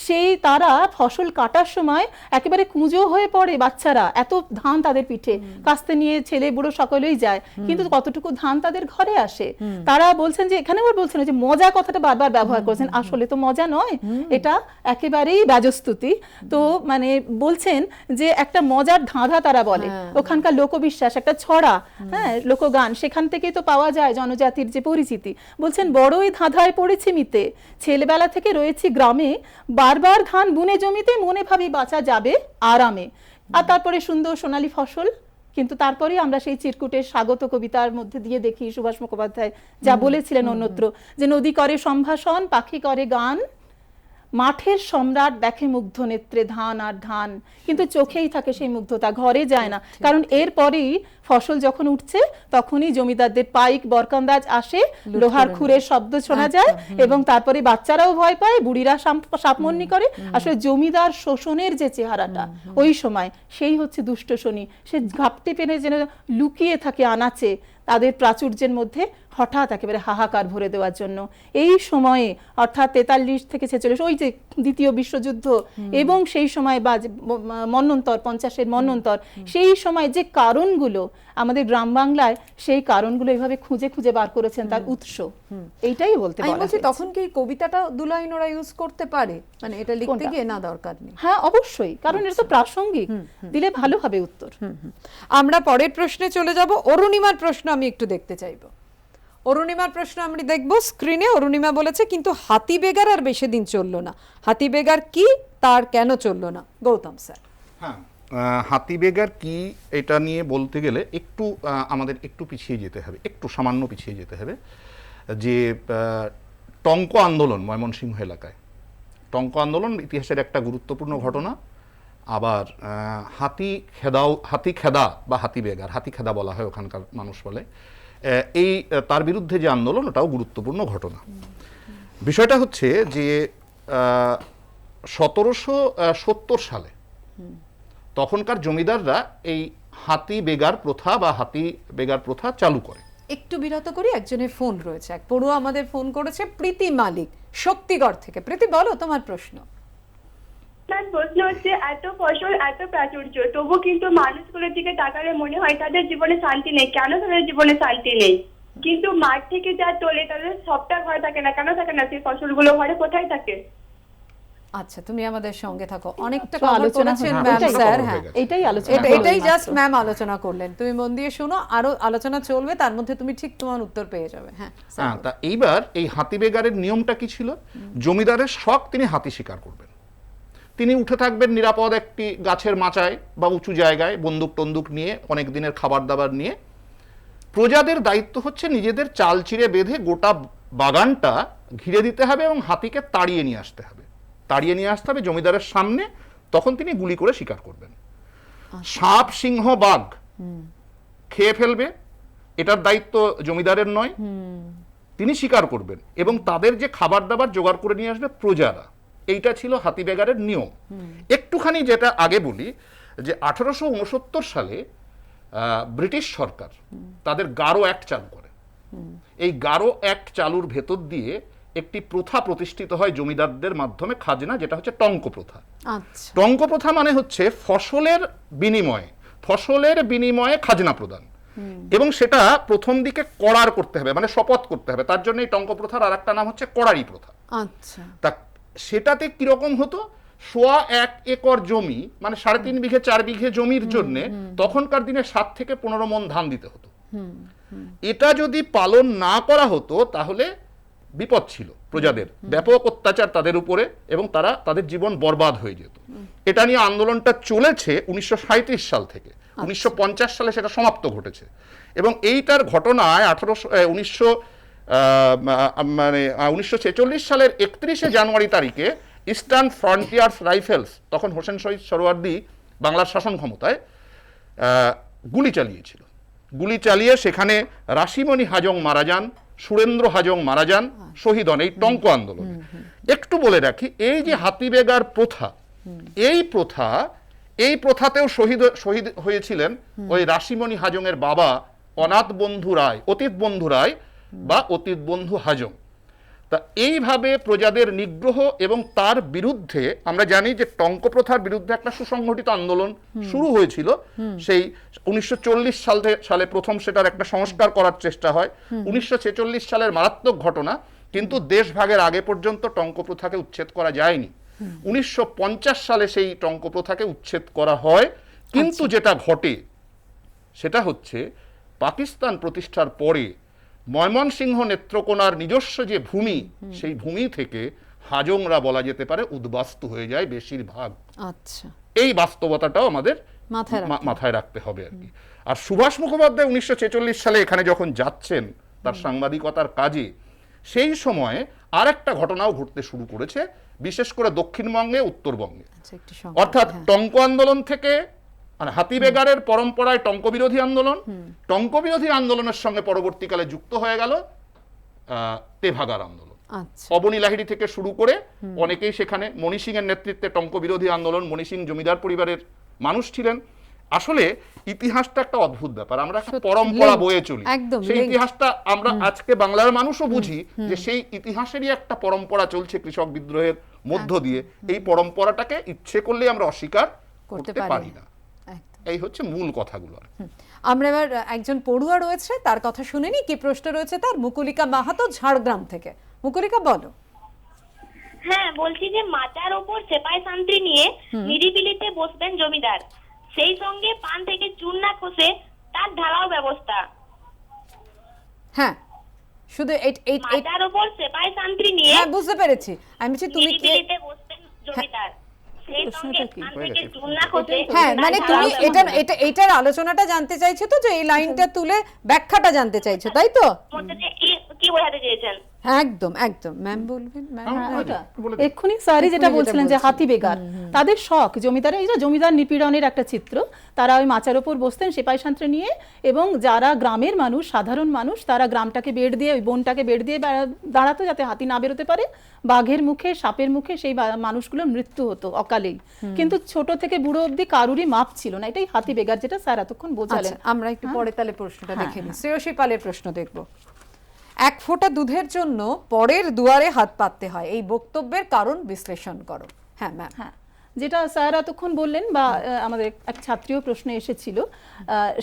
সেই তারা ফসল কাটার সময় একেবারে কুঁজো হয়ে পড়ে বাচ্চারা, এত ধান তাদের পিঠে, কাস্তে নিয়ে ছেলে বুড়ো সকলেই যায়, কিন্তু কতটুকু ধান তাদের ঘরে আসে। তারা বলছেন যে, এখানে আবার বলছেন যে মজা কথাটা বারবার ব্যবহার করছেন, আসলে তো মজা নয়, এটা একেবারেই বাজস্তুতি। তো মানে বলছেন যে একটা মজার ধাঁধা তারা বলে, ওখানকার লোকবিশ্বাস, একটা ছড়া, হ্যাঁ লোকগান, সেখান থেকেই তো পাওয়া যায় জনজাতির যে পরিচিতি। বলছেন বড়ই ধাঁধায় পড়েছি মিতে, ছেলেবেলা থেকে রয়েছি গ্রামে, বারবার ধান বুনে জমিতে, মনে ভাবি বাঁচা যাবে আরামে। আর তারপরে সুন্দর সোনালী ফসল। কিন্তু তারপরে আমরা সেই চিরকুটের স্বাগত কবিতার মধ্যে দিয়ে দেখি সুভাষ মুখোপাধ্যায় যা বলেছিলেন অন্যত্র, যে নদী করে সম্ভাষণ, পাখি করে গান, মাঠের সম্রাট দেখে মুগ্ধ নেত্রে ধান আর ধান, কিন্তু চোখেই থাকে সেই মুগ্ধতা, ঘরে যায় না। কারণ এরপরেই ফসল যখন উঠছে তখনই জমিদারদের পাইক বরকান্দাজ আসে, লোহার খুরের শব্দ শোনা যায়, এবং তারপরে বাচ্চারাও ভয় পায়, বুড়িরা সাপমন্নি করে। আসলে জমিদার শোষণের যে চেহারাটা ওই সময়, সেই হচ্ছে দুষ্ট শনি। সে ঘাপটি পেনে যেন লুকিয়ে থাকে আনাচে তাদের প্রাচুর্যের মধ্যে, হঠাৎ একেবারে হাহাকার ভরে দেওয়ার জন্য। এই সময়ে অর্থাৎ 43 থেকে 46, ওই যে দ্বিতীয় বিশ্বযুদ্ধ, এবং সেই সময় বা মন্বন্তর 50-এর মন্বন্তর, সেই সময় যে কারণগুলো আমাদের গ্রাম বাংলায়, সেই কারণগুলো এইভাবে খুঁজে খুঁজে বার করেছেন, তার উৎস এইটাই বলতে বলা হয়। তখন কি কবিতাটা দুলাইন ওরা ইউজ করতে পারে, মানে এটা লিখতে গিয়ে না দরকার নেই? হ্যাঁ অবশ্যই, কারণ এটা তো প্রাসঙ্গিক, দিলে ভালো হবে উত্তর। আমরা পরের প্রশ্নে চলে যাব। অরুণিমার প্রশ্ন আমি একটু দেখতে চাইবো। অরুণিমার প্রশ্ন আমরা দেখবো স্ক্রিনে। অরুণিমা বলেছে, কিন্তু হাতি বেগার আর বেশি দিন চললো না, হাতি বেগার কি, তার কেন চললো না? গৌতম স্যার। হ্যাঁ, হাতি বেগার কি এটা নিয়ে বলতে গেলে একটু আমাদের একটু পিছিয়ে যেতে হবে, একটু সামান্য পিছিয়ে যেতে হবে। যে টঙ্ক আন্দোলন ময়মনসিংহ এলাকায়, টঙ্ক আন্দোলন ইতিহাসের একটা গুরুত্বপূর্ণ ঘটনা। আবার হাতি খেদা বা হাতি বেগার, হাতি খেদা বলা হয় ওখানকার মানুষ বলে, এই তার বিরুদ্ধে যে আন্দোলন, ওটাও গুরুত্বপূর্ণ ঘটনা। বিষয়টা হচ্ছে যে 1770 সালে তখনকার জমিদাররা এই হাতি বেগার প্রথা বা হাতি বেগার প্রথা চালু করে। একটু বিরত করি, একজনের ফোন রয়েছে, এক পড়ুয়া আমাদের ফোন করেছে, প্রীতি মালিক শক্তিগড় থেকে। প্রীতি বলো তোমার প্রশ্ন। তার প্রশ্ন হচ্ছে, এত ফসল এত প্রাচুর্য, তবু কিন্তু মানুষগুলোর দিকে তাকালে মনে হয় তাদের জীবনে শান্তি নেই। কেন তাদের জীবনে শান্তি নেই? কিন্তু মাঠ থেকে যা তোলে তাদের সবটা ঘরে থাকে না, কেন থাকে না? সেই ফসলগুলো ঘরে কোথায় থাকে? আচ্ছা, তুমি আমাদের সঙ্গে থাকো, অনেকটা তো কভার আলোচনা করেছেন হলো। ম্যাম এটাই স্যার। cover হ্যাঁ, হয়ে গেছে। এটাই আলোচনা এটাই হলো জাস্ট মাত্র। ম্যাম আলোচনা করলেন, তুমি মন দিয়ে শোনো, আরো আলোচনা চলবে, তার মধ্যে তুমি ঠিক তোমার উত্তর পেয়ে যাবে। হ্যাঁ স্যার, হ্যাঁ, তা এইবার এই হাতি বেগারের নিয়মটা কি ছিল? জমিদারের শখ, তিনি হাতি শিকার করবেন, তিনি উঠে থাকবেন নিরাপদ একটি গাছের মাচায় বা উঁচু জায়গায় বন্দুক টন্দুক নিয়ে, অনেক দিনের খাবার দাবার নিয়ে। প্রজাদের দায়িত্ব হচ্ছে নিজেদের চাল চিড়ে বেঁধে গোটা বাগানটা ঘিরে দিতে হবে এবং হাতিকে তাড়িয়ে নিয়ে আসতে হবে, তাড়িয়ে নিয়ে আসতে হবে জমিদারের সামনে, তখন তিনি গুলি করে শিকার করবেন। সাপ সিংহ বাঘ খেয়ে ফেলবে, এটার দায়িত্ব জমিদারের নয়, তিনি শিকার করবেন এবং তাদের যে খাবার দাবার জোগাড় করে নিয়ে আসবে প্রজারা। এইটা ছিল হাতি বেগারের নিয়ম। একটুখানি যেটা আগে বলি, যে 1869 সালে ব্রিটিশ সরকার তাদের গারো অ্যাক্ট চালু করে। এই গারো অ্যাক্ট চালুর ভেতর দিয়ে একটি প্রথা প্রতিষ্ঠিত হয় জমিদারদের মাধ্যমে, খাজনা, যেটা হচ্ছে টঙ্ক প্রথা। আচ্ছা, টঙ্ক প্রথা মানে হচ্ছে ফসলের বিনিময়ে খাজনা প্রদান, এবং সেটা প্রথম দিকে করার করতে হবে, মানে শপথ করতে হবে। তার জন্য এই টঙ্ক প্রথার আর একটা নাম হচ্ছে করারি প্রথা। আচ্ছা, তা সেটাতে কিরকম হতো, 1.25 একর জমি, মানে 3.5 বিঘে 4 বিঘে জমির জন্য তখনকার দিনে 7 থেকে 15 মণ ধান দিতে হতো। এটা যদি পালন না করা হতো তাহলে বিপদ ছিল প্রজাদের, ব্যাপক অত্যাচার তাদের উপরে, এবং তাদের জীবন বরবাদ হয়ে যেত। এটা নিয়ে আন্দোলনটা চলেছে 1937 সাল থেকে। 1950 সালে সেটা সমাপ্ত ঘটেছে, এবং এইটার ঘটনায় 1946 সালের 31শে জানুয়ারি তারিখে ইস্টার্ন ফ্রন্টিয়ার্স রাইফেলস, তখন হোসেন শহীদ সোহরাওয়ার্দী বাংলার শাসন ক্ষমতায়, গুলি চালিয়েছিল। গুলি চালিয়ে সেখানে রাশিমণি হাজং মারা যান, সুরেন্দ্র হাজং মারা যান, শহীদ হন এই টঙ্ক আন্দোলনে। একটু বলে রাখি, এই যে হাতি বেগার প্রথা, এই প্রথাতেও শহীদ হয়েছিলেন ওই রাশিমণি হাজংয়ের বাবা অতীত বন্ধু রায় বা অতীত বন্ধু হাজং। তা এইভাবে প্রজাদের নিগ্রহ এবং তার বিরুদ্ধে, আমরা জানি যে টঙ্ক প্রথার বিরুদ্ধে একটা সুসংগঠিত আন্দোলন শুরু হয়েছিল। সেই 1940 সালে প্রথম সেটার একটা সংস্কার করার চেষ্টা হয়। 1946 সালের মারাত্মক ঘটনা, কিন্তু দেশ ভাগের আগে পর্যন্ত টঙ্ক প্রথাকে উচ্ছেদ করা যায়নি। 1950 সালে সেই টঙ্ক প্রথাকে উচ্ছেদ করা হয়। কিন্তু যেটা ঘটে সেটা হচ্ছে, পাকিস্তান প্রতিষ্ঠার পরে ময়মনসিংহ নেত্রকোনার নিজস্ব যে ভূমি, সেই ভূমি থেকে হাজংরা বলা যেতে পারে উদ্বাস্তু হয়ে যায় বেশিরভাগ। আচ্ছা, এই বাস্তবতাটাও আমাদের মাথায় রাখতে হবে আর কি। আর সুভাষ মুখোপাধ্যায় 1946 সালে এখানে যখন যাচ্ছেন তার সাংবাদিকতার কাজে, সেই সময়ে আর একটা ঘটনাও ঘটতে শুরু করেছে, বিশেষ করে দক্ষিণবঙ্গে, উত্তরবঙ্গে। অর্থাৎ টঙ্ক আন্দোলন থেকে, মানে হাতি বেগারের পরম্পরায় টঙ্ক বিরোধী আন্দোলনের সঙ্গে পরবর্তীকালে যুক্ত হয়ে গেল তেভাগার আন্দোলন। অবনী লাহিড়ী থেকে শুরু করে অনেকেই সেখানে, মণি সিং এর নেতৃত্বে টঙ্ক বিরোধী আন্দোলন। মণি সিং জমিদার পরিবারের মানুষ ছিলেন। আসলে ইতিহাসটা একটা অদ্ভুত ব্যাপার, আমরা একটা পরম্পরা বয়ে চলি, সেই ইতিহাসটা আমরা আজকে বাংলার মানুষও বুঝি যে সেই ইতিহাসেরই একটা পরম্পরা চলছে কৃষক বিদ্রোহের মধ্য দিয়ে। এই পরম্পরাটাকে ইচ্ছে করলে আমরা অস্বীকার করতে পারি না। এই হচ্ছে মূল কথাগুলো। আমরা এবার একজন পড়ুয়া রয়েছে, তার কথা শুনে নি, কি প্রশ্ন রয়েছে তার। মুকুলিকা মাহাতো, ঝাড়গ্রাম থেকে। মুকুলিকা, বলো। হ্যাঁ, বলছি যে মাচার ওপর সেপাই শান্তি নিয়ে নিরিবিলিতে বসবেন জমিদার, সেই সঙ্গে পান থেকে চুন না খসে তার ঢালাও ব্যবস্থা। হ্যাঁ, শুধু মাচার ওপর সেপাই শান্তি নিয়ে, হ্যাঁ বুঝতে পেরেছি আমি, তুমি নিরিবিলিতে বসবেন জমিদার, সেই সঙ্গে পান থেকে চুন না খসে। হ্যাঁ, মানে তুমি এটার আলোচনাটা জানতে চাইছো তো, যে এই লাইনটা তুলে ব্যাখ্যাটা জানতে চাইছো, তাই তো? কি বোঝাতে চেয়েছেন? একদম একদম, ম্যাম বলবেন। এক্ষুনি স্যারই যেটা বলছিলেন যে হাতি বেগার, তাদের শখ, জমিদার, এই যে জমিদার নিপীড়নের একটা চিত্র, তারা ওই মাচার ওপর বসতেন সেপাই শান্তি নিয়ে, এবং যারা গ্রামের মানুষ, সাধারণ মানুষ, তারা গ্রামটাকে বেড় দিয়ে, ওই বনটাকে বেড় দিয়ে দাঁড়াতো যাতে হাতি না বেরোতে পারে। বাঘের মুখে, সাপের মুখে সেই মানুষগুলোর মৃত্যু হতো অকালেই, কিন্তু ছোট থেকে বুড়ো অবধি কারুরই মাপ ছিল না। এটাই হাতি বেগার, যেটা স্যার এতক্ষণ বোঝালেন। আমরা একটু পরে তাহলে প্রশ্নটা দেখে নিই। শ্রেয়সী পালের প্রশ্ন দেখব। 1 ফোঁটা দুধের জন্য পরের দুয়ারে হাত পাততে হয়, এই বক্তব্যের কারণ বিশ্লেষণ করো। হ্যাঁ ম্যাম। হ্যাঁ, যেটা স্যার এতক্ষণ বললেন বা আমাদের এক ছাত্রীও প্রশ্নে এসেছিল,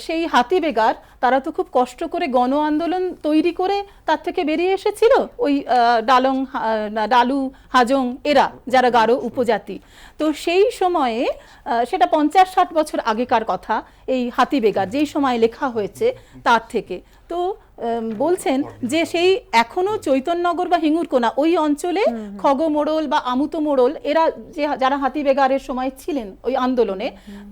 সেই হাতিবেগার তারা তো খুব কষ্ট করে গণ আন্দোলন তৈরি করে তার থেকে বেরিয়ে এসেছিল, ওই ডালু হাজং এরা যারা গারো উপজাতি। তো সেই সময়ে সেটা 50-60 বছর আগেকার কথা, এই হাতিবেগার যেই সময় লেখা হয়েছে তার থেকে। তো বলছেন যে সেই এখনো চৈতন্যনগর বা হিঙ্গুরকোনা ওই অঞ্চলে খগ মোড়ল বা আমুত মোড়ল এরা যারা হাতিবেগারের সময় ছিলেন ওই আন্দোলনে,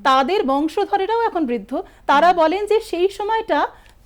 তাদের বংশধরেরাও এখন বৃদ্ধ। তারা বলেন যে সেই সময়টা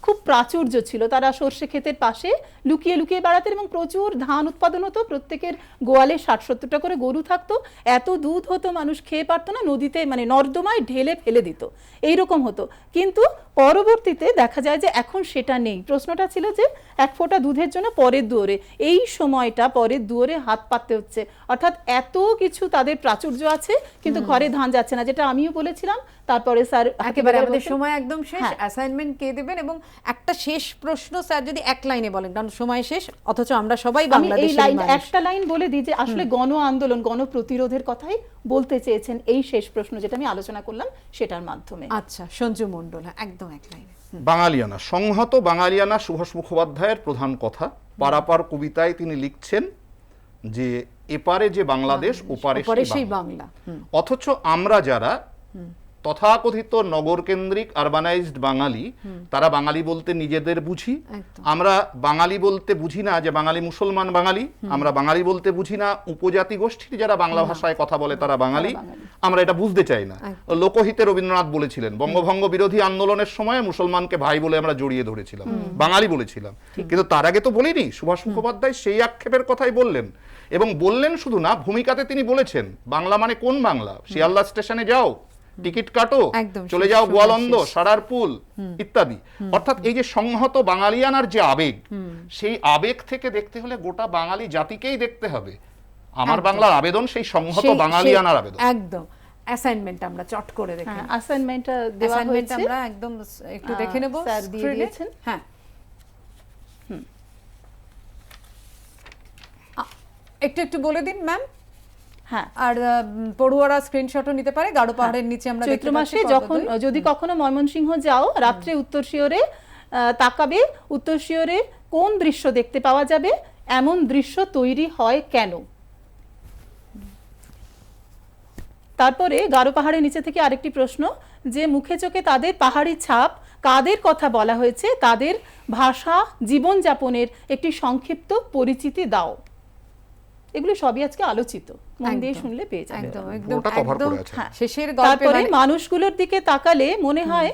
খুব প্রাচুর্য ছিল, তারা সর্ষে ক্ষেতের পাশে লুকিয়ে লুকিয়ে বেড়াতেন এবং প্রচুর ধান উৎপাদন হতো, প্রত্যেকের গোয়ালে 60-70টা করে গরু থাকতো, এত দুধ হতো মানুষ খেয়ে পারতো না, নদীতে মানে নর্দমায় ঢেলে ফেলে দিত, এইরকম হতো। কিন্তু পরবর্তীতে দেখা যায় যে এখন সেটা নেই। প্রশ্নটা ছিল যে এক ফোঁটা দুধের জন্য পরের দুয়ারে, এই সময়টা পরের দুয়ারে হাত পাততে হচ্ছে, অর্থাৎ এত কিছু তাদের প্রাচুর্য আছে কিন্তু ঘরে ধান যাচ্ছে না, যেটা আমিও বলেছিলাম। তারপরে স্যার একেবারে আমাদের সময় একদম শেষ, অ্যাসাইনমেন্ট কে দেবেন? এবং একটা শেষ প্রশ্ন স্যার যদি এক লাইনে বলেন, কারণ সময় শেষ, অথচ আমরা সবাই বাংলাদেশের মানুষ। একটা লাইন বলে দিই যে আসলে গণ আন্দোলন গণ প্রতিরোধের কথাই বলতে চেয়েছেন এই শেষ প্রশ্ন যেটা আমি আলোচনা করলাম সেটার মাধ্যমে। আচ্ছা, সঞ্জু মণ্ডল, একদম এক লাইনে। বাঙালিয়ানা, সংহত বাঙালিয়ানা সুভাষ মুখোপাধ্যায়ের প্রধান কথা। পারাপার কবিতায় তিনি লিখছেন যে এপারে যে বাংলাদেশ, ওপারে সেই বাংলা। অথচ আমরা যারা তথাকথিত নগর কেন্দ্রিক আরবানাইজড বাঙালি, তারা বাঙালি বলতে নিজেদের বুঝি। আমরা বাঙালি বলতে বুঝি না যে বাঙালি মুসলমান বাঙালি, আমরা বাঙালি বলতে বুঝি না উপজাতি গোষ্ঠীর যারা বাংলা ভাষায় কথা বলে তারা বাঙালি, আমরা এটা বুঝতে চাই না। লোকহিতে রবীন্দ্রনাথ বলেছিলেন, বঙ্গভঙ্গ বিরোধী আন্দোলনের সময় মুসলমানকে ভাই বলে আমরা জড়িয়ে ধরেছিলাম, বাঙালি বলেছিলাম। কিন্তু তার আগে তো বলিনি। সুভাষ মুখোপাধ্যায় সেই আক্ষেপের কথাই বললেন, এবং বললেন শুধু না, ভূমিকাতে তিনি বলেছেন বাংলা মানে কোন বাংলা? শিয়ালদা স্টেশনে যাও, টিকিট কাটো, চলে যাও গোয়ালন্দ, সারারপুল ইত্যাদি। অর্থাৎ এই যে সংহত বাঙালিয়ানার যে আবেগ, সেই আবেগ থেকে দেখতে হলে গোটা বাঙালি জাতিকেই দেখতে হবে। আমার বাংলার আবেদন সেই সংহত বাঙালিয়ানার আবেদন। একদম। অ্যাসাইনমেন্ট আমরা চট করে দেখি। অ্যাসাইনমেন্টটা দেওয়া হয়েছে, আমরা একদম একটু দেখে নেব। স্যার দিয়ে দিয়েছেন। হ্যাঁ, একটু বলে দিন ম্যাম। হ্যাঁ, আর পড়ুয়ারা স্ক্রিনশটও নিতে পারে। গাঢ় পাহাড়ের নিচে আমরা চৈত্র মাসে যখন যদি কখনো ময়মনসিংহ যাও, রাত্রে উত্তর শিয়রে তাকাবে, উত্তর শিয়রে কোন দৃশ্য দেখতে পাওয়া যাবে, এমন দৃশ্য তৈরি হয় কেন। তারপরে গাঢ় পাহাড়ের নিচে থেকে আরেকটি প্রশ্ন, যে মুখে চোখে তাদের পাহাড়ি ছাপ, কাদের কথা বলা হয়েছে, তাদের ভাষা জীবনযাপনের একটি সংক্ষিপ্ত পরিচিতি দাও। এগুলো সবই আজকে আলোচিত, মন দিয়ে শুনলে পেয়ে যাবে। শেষের তারপরে মানুষগুলোর দিকে তাকালে মনে হয়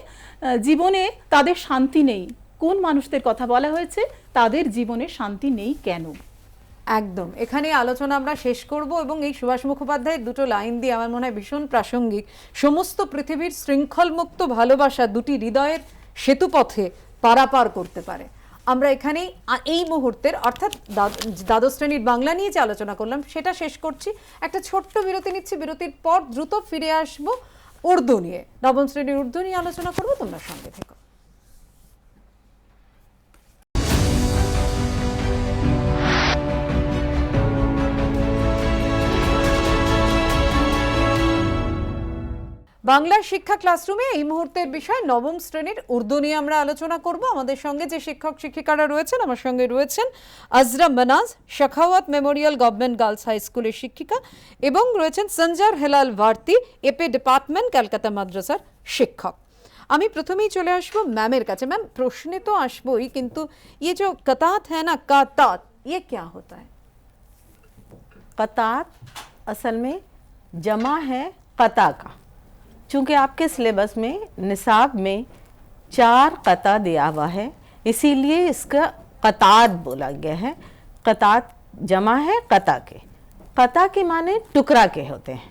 জীবনে তাদের শান্তি নেই। কোন মানুষদের কথা বলা হয়েছে, তাদের জীবনে শান্তি নেই কেন? একদম এখানে আলোচনা আমরা শেষ করব। এবং এই সুভাষ মুখোপাধ্যায়ের দুটো লাইন দিয়ে আমার মনে হয় ভীষণ প্রাসঙ্গিক। সমস্ত পৃথিবীর শৃঙ্খলমুক্ত ভালোবাসা দুটি হৃদয়ের সেতুপথে পারাপার করতে পারে। আমরা এখানে এই মুহূর্তের অর্থাৎ দ্বাদশ শ্রেণীর বাংলা নিয়ে যে আলোচনা করলাম সেটা শেষ করছি। একটা ছোট্ট বিরতি নিচ্ছি, বিরতির পর দ্রুত ফিরে আসবো উর্দু নিয়ে। নবম শ্রেণীর উর্দু নিয়ে আলোচনা করবো, তোমরা সঙ্গে থেকো। বাংলা শিক্ষা ক্লাসরুমে এই মুহূর্তের বিষয় নবম শ্রেণীর উর্দু নিয়ে আমরা আলোচনা করব। আমাদের সঙ্গে যে শিক্ষক শিক্ষিকারা রয়েছেন, আমার সঙ্গে রয়েছেন Azra Manaz, Sakhawat memorial government girls high স্কুলের শিক্ষিকা, এবং রয়েছেন সঞ্জার হেলাল ভারতী, এপে ডিপার্টমেন্ট, কলকাতা মাদ্রাসার শিক্ষক। আমি প্রথমেই চলে আসবো ম্যামের কাছে। ম্যাম, প্রশ্নে তো আসবোই, কিন্তু ये जो कतात है ना, कातात, ये क्या होता है? कतात असल में जमा है कता का। चूँकि आपके सिलेबस में निसाब में 4 कता दिया हुआ है, इसीलिए इसका कतात बोला गया है। कतात जमा है कता के। कता के माने टुकड़ा के होते हैं।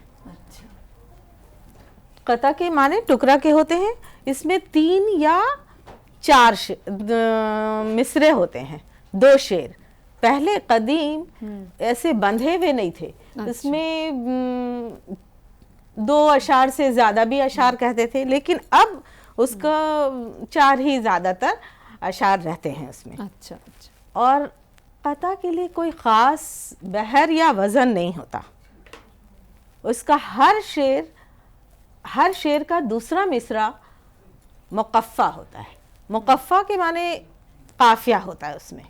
कता के माने टुकड़ा के होते हैं। इसमें 3 या 4 मिसरे होते हैं, 2 शेर। पहले कदीम ऐसे बंधे हुए नहीं थे, इसमें 2 अशार से ज़्यादा भी अशार कहते थे, लेकिन अब उसका 4 ही ज़्यादातर अशार रहते हैं उसमें। अच्छा। और कता के लिए कोई ख़ास बहर या वज़न नहीं होता, उसका हर शेर का दूसरा मिसरा मुकफ़्फ़ा होता है। मुकफ़्फ़ा के माने काफिया होता है उसमें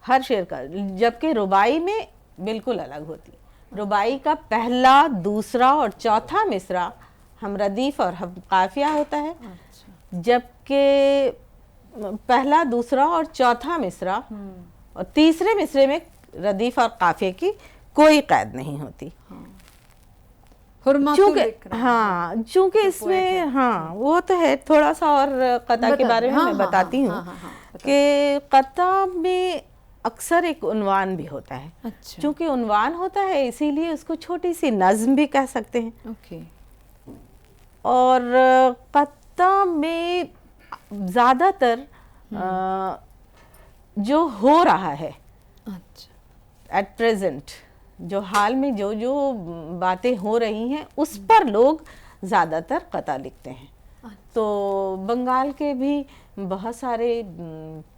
हर शेर का, जबकि रुबाई में बिल्कुल अलग होती है। रुबाई का पहला, दूसरा और चौथा मिसरा हम रदीफ और हम काफिया होता है, जबकि पहला, दूसरा और चौथा मिसरा और तीसरे मिसरे में रदीफ और काफिये की कोई कैद नहीं होती। चूंकि इसमें वो तो है, थोड़ा सा और कता के बारे में मैं बताती हूँ कि कता में अक्सर एक उन्वान भी होता है। अच्छा। चूंकि उन्वान होता है इसीलिए उसको छोटी सी नज़्म भी कह सकते हैं। ओके। और कता में ज़्यादातर जो हो रहा है अच्छा, एट प्रेजेंट, जो हाल में जो जो बातें हो रही हैं उस पर लोग ज़्यादातर कता लिखते हैं। तो बंगाल के भी बहुत सारे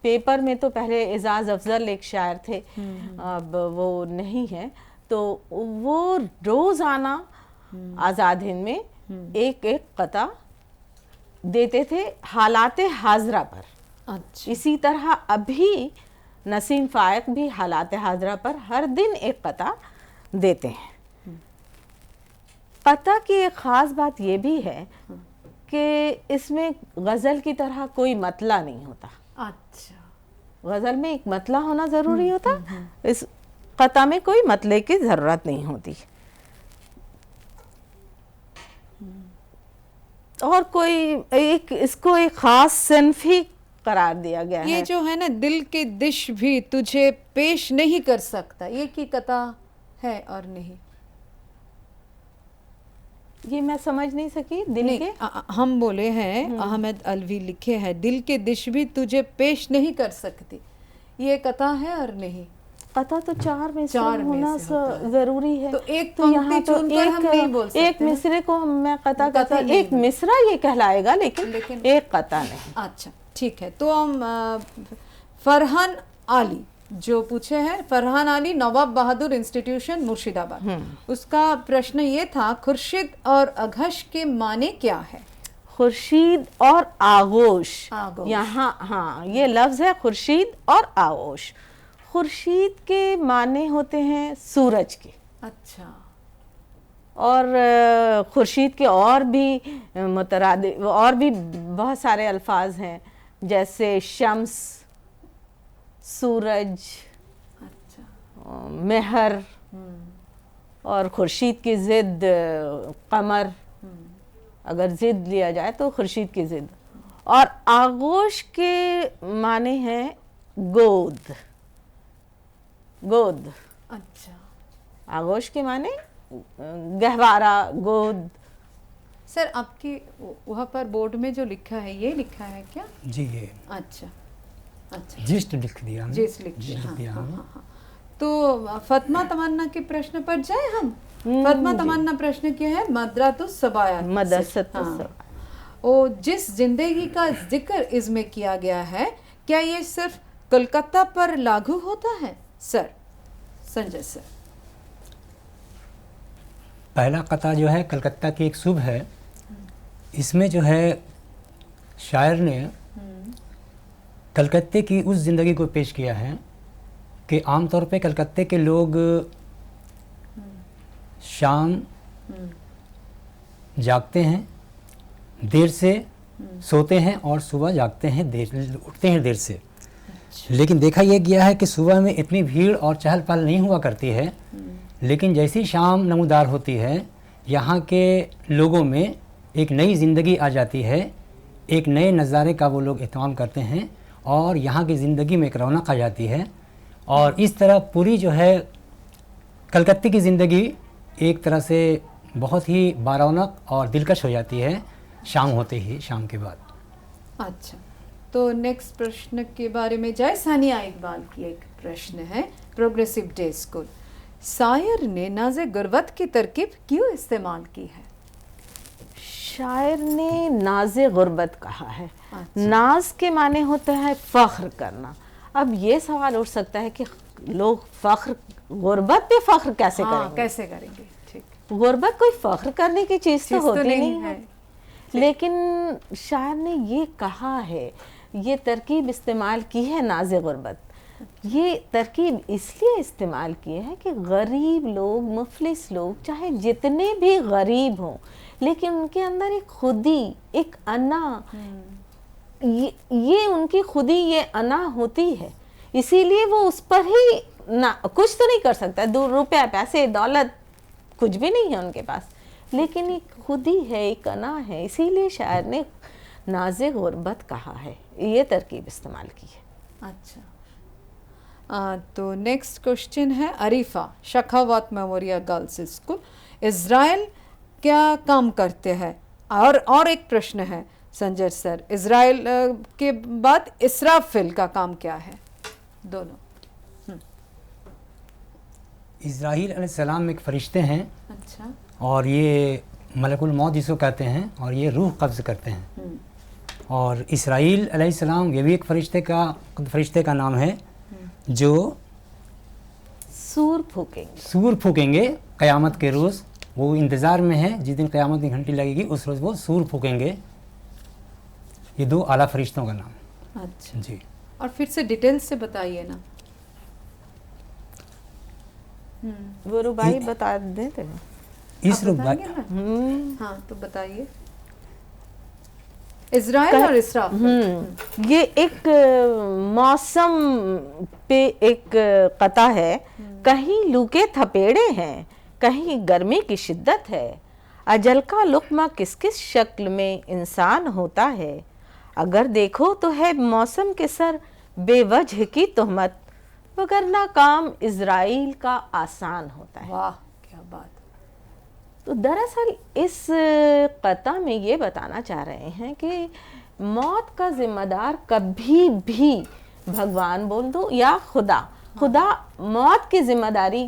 पेपर में तो पहले एजाज अफजल एक शायर थे, अब वो नहीं है, तो वो रोज़ाना आज़ाद हिंद में एक एक कता देते थे हालाते हाजरा पर। अच्छा। इसी तरह अभी नसीम फायक भी हालाते हाजरा पर हर दिन एक कता देते हैं। कता की एक ख़ास बात ये भी है कि इसमें गज़ल की तरह कोई मतला नहीं होता। अच्छा। गज़ल में एक मतला होना ज़रूरी होता, इस कता में कोई मतले की ज़रूरत नहीं होती। और कोई एक इसको एक ख़ास सिन्फ ही करार दिया गया है। ये जो है ना, दिल के दिश भी तुझे पेश नहीं कर सकता, ये की कता है और नहीं? ये मैं समझ नहीं सकी। दिल नहीं, के हम बोले हैं, अहमद अलवी लिखे हैं, दिल के दिश भी तुझे पेश नहीं कर सकती, ये कता है और नहीं? कता तो चार में से चार में होना से होता है। जरूरी है। तो एक तो यहाँ पंक्ति चुनकर हम नहीं बोल सकते एक ना? मिसरे को मैं कता कता कहती, नहीं एक मिसरा ये कहलाएगा, लेकिन एक कता नहीं। अच्छा, ठीक है। तो हम फरहान आली जो पूछे हैं, फरहान आली, नवाब बहादुर इंस्टीट्यूशन मुर्शिदाबाद, उसका प्रश्न ये था, खुर्शीद और अघश के माने क्या है? खुर्शीद और आगोश, आगोश। यहाँ ये लफ्ज है खुर्शीद और आगोश। खुर्शीद के माने होते हैं सूरज के। अच्छा। और खुर्शीद के और भी और भी बहुत सारे अल्फाज हैं, जैसे शम्स, सूरज, अच्छा, मेहर, और खुर्शीद की ज़िद कमर, अगर ज़िद लिया जाए तो खुर्शीद की ज़िद। और आगोश के माने हैं गोद। गोद, अच्छा। आगोश के माने गहवारा, गोद। सर, आपकी वहाँ पर बोर्ड में जो लिखा है, ये लिखा है क्या? जी, ये अच्छा अच्छा, जिस्ट लिख दिया हमने। जिस लिख दिया, जिस्ट हाँ, दिया हाँ, हमने। हाँ, हाँ। तो फतमा तमन्ना के प्रश्न पर जाए हम। फतमा तमन्ना प्रश्न क्या है? मदरतुस सबायात, मदरसतुस हाँ। सबायात। ओ, जिस जिंदगी का जिक्र इसमें किया गया है, क्या ये सिर्फ कोलकाता पर लागू होता है? Sir, Sanjay sir. पहला कता जो है कलकत्ता की एक सुबह है, इसमें जो है शायर ने कलकत्ते की उस ज़िंदगी को पेश किया है कि आमतौर पे कलकत्ते के लोग शाम जागते हैं, देर से सोते हैं और सुबह जागते हैं, देर उठते हैं देर से। लेकिन देखा यह गया है कि सुबह में इतनी भीड़ और चहल पहल नहीं हुआ करती है, लेकिन जैसी शाम नमूदार होती है, यहाँ के लोगों में एक नई ज़िंदगी आ जाती है, एक नए नज़ारे का वो लोग एहतमाम करते हैं और यहाँ की ज़िंदगी में एक रौनक आ जाती है। और इस तरह पूरी जो है कलकत्ते की ज़िंदगी एक तरह से बहुत ही बारौनक और दिलकश हो जाती है शाम होते ही, शाम के बाद। अच्छा, तो नेक्स्ट प्रश्न के बारे में जाए। सानिया इकबाल की एक प्रश्न है, प्रोग्रेसिव डे स्कूल। शायर ने नाज़े गुर्बत की तरकीब क्यों इस्तेमाल की है? शायर ने नाज़े गुर्बत कहा है। अच्छा। नाज के माने होता है फ़ख्र करना। अब ये सवाल उठ सकता है कि लोग फ़ख्र, गुर्बत पे फ़ख्र कैसे करेंगे? कैसे करेंगे? ठीक। गुर्बत कोई फख्र करने की चीज़ तो होती नहीं है, लेकिन शायर ने ये कहा है, ये तरकीब इस्तेमाल की है नाज़े गुर्बत, ये तरकीब इसलिए इस्तेमाल की है कि गरीब लोग, मुफलिस लोग, चाहे जितने भी गरीब हों, लेकिन उनके अंदर एक खुदी, एक अना, ये उनकी खुदी, ये अना होती है, इसीलिए वो उस पर ही ना, कुछ तो नहीं कर सकता, 2 रुपया, पैसे, दौलत कुछ भी नहीं है उनके पास, लेकिन एक खुदी है, एक अना है, इसीलिए शायर ने नाज़े गुर्बत कहा है, ये तरकीब इस्तेमाल की है। अच्छा, तो नेक्स्ट क्वेश्चन है Arifa, Shakhawat memorial girls school, Israel क्या काम करते हैं? और एक प्रश्न है संजय सर, इज़राइल के बाद इसराफिल का काम क्या है? दोनों। इज़राइल अलैहिस्सलाम एक फरिश्ते हैं, अच्छा, और ये मलकुल मौत जिसको कहते हैं, और ये रूह कब्ज़ करते हैं। और इसराइल अलैहिस्सलाम ये भी एक फरिश्ते का नाम है जो सूर फूकेंगे क़यामत के रोज़। वो इंतज़ार में है, जिस दिन क़यामत की घंटी लगेगी उस रोज़ वो सूर फूकेंगे। ये 2 आला फरिश्तों का नाम। अच्छा जी, और फिर से डिटेल से बताइए ना। वो रुबाई बता देते हैं। इस रुबाई, हाँ तो बताइए। इज़राइल और इसराफिल, ये एक मौसम पे एक कता है, कहीं लू के थपेड़े हैं, कहीं गर्मी की शिद्दत है, अजल का लुक्मा किस किस शक्ल में इंसान होता है, अगर देखो तो है मौसम के सर बेवजह की तोहमत, वगरना काम इज़राइल का आसान होता है। वाह क्या बात। तो दरअसल इस कता में ये बताना चाह रहे हैं कि मौत का जिम्मेदार कभी भी भगवान बोल दो या खुदा मौत की जिम्मेदारी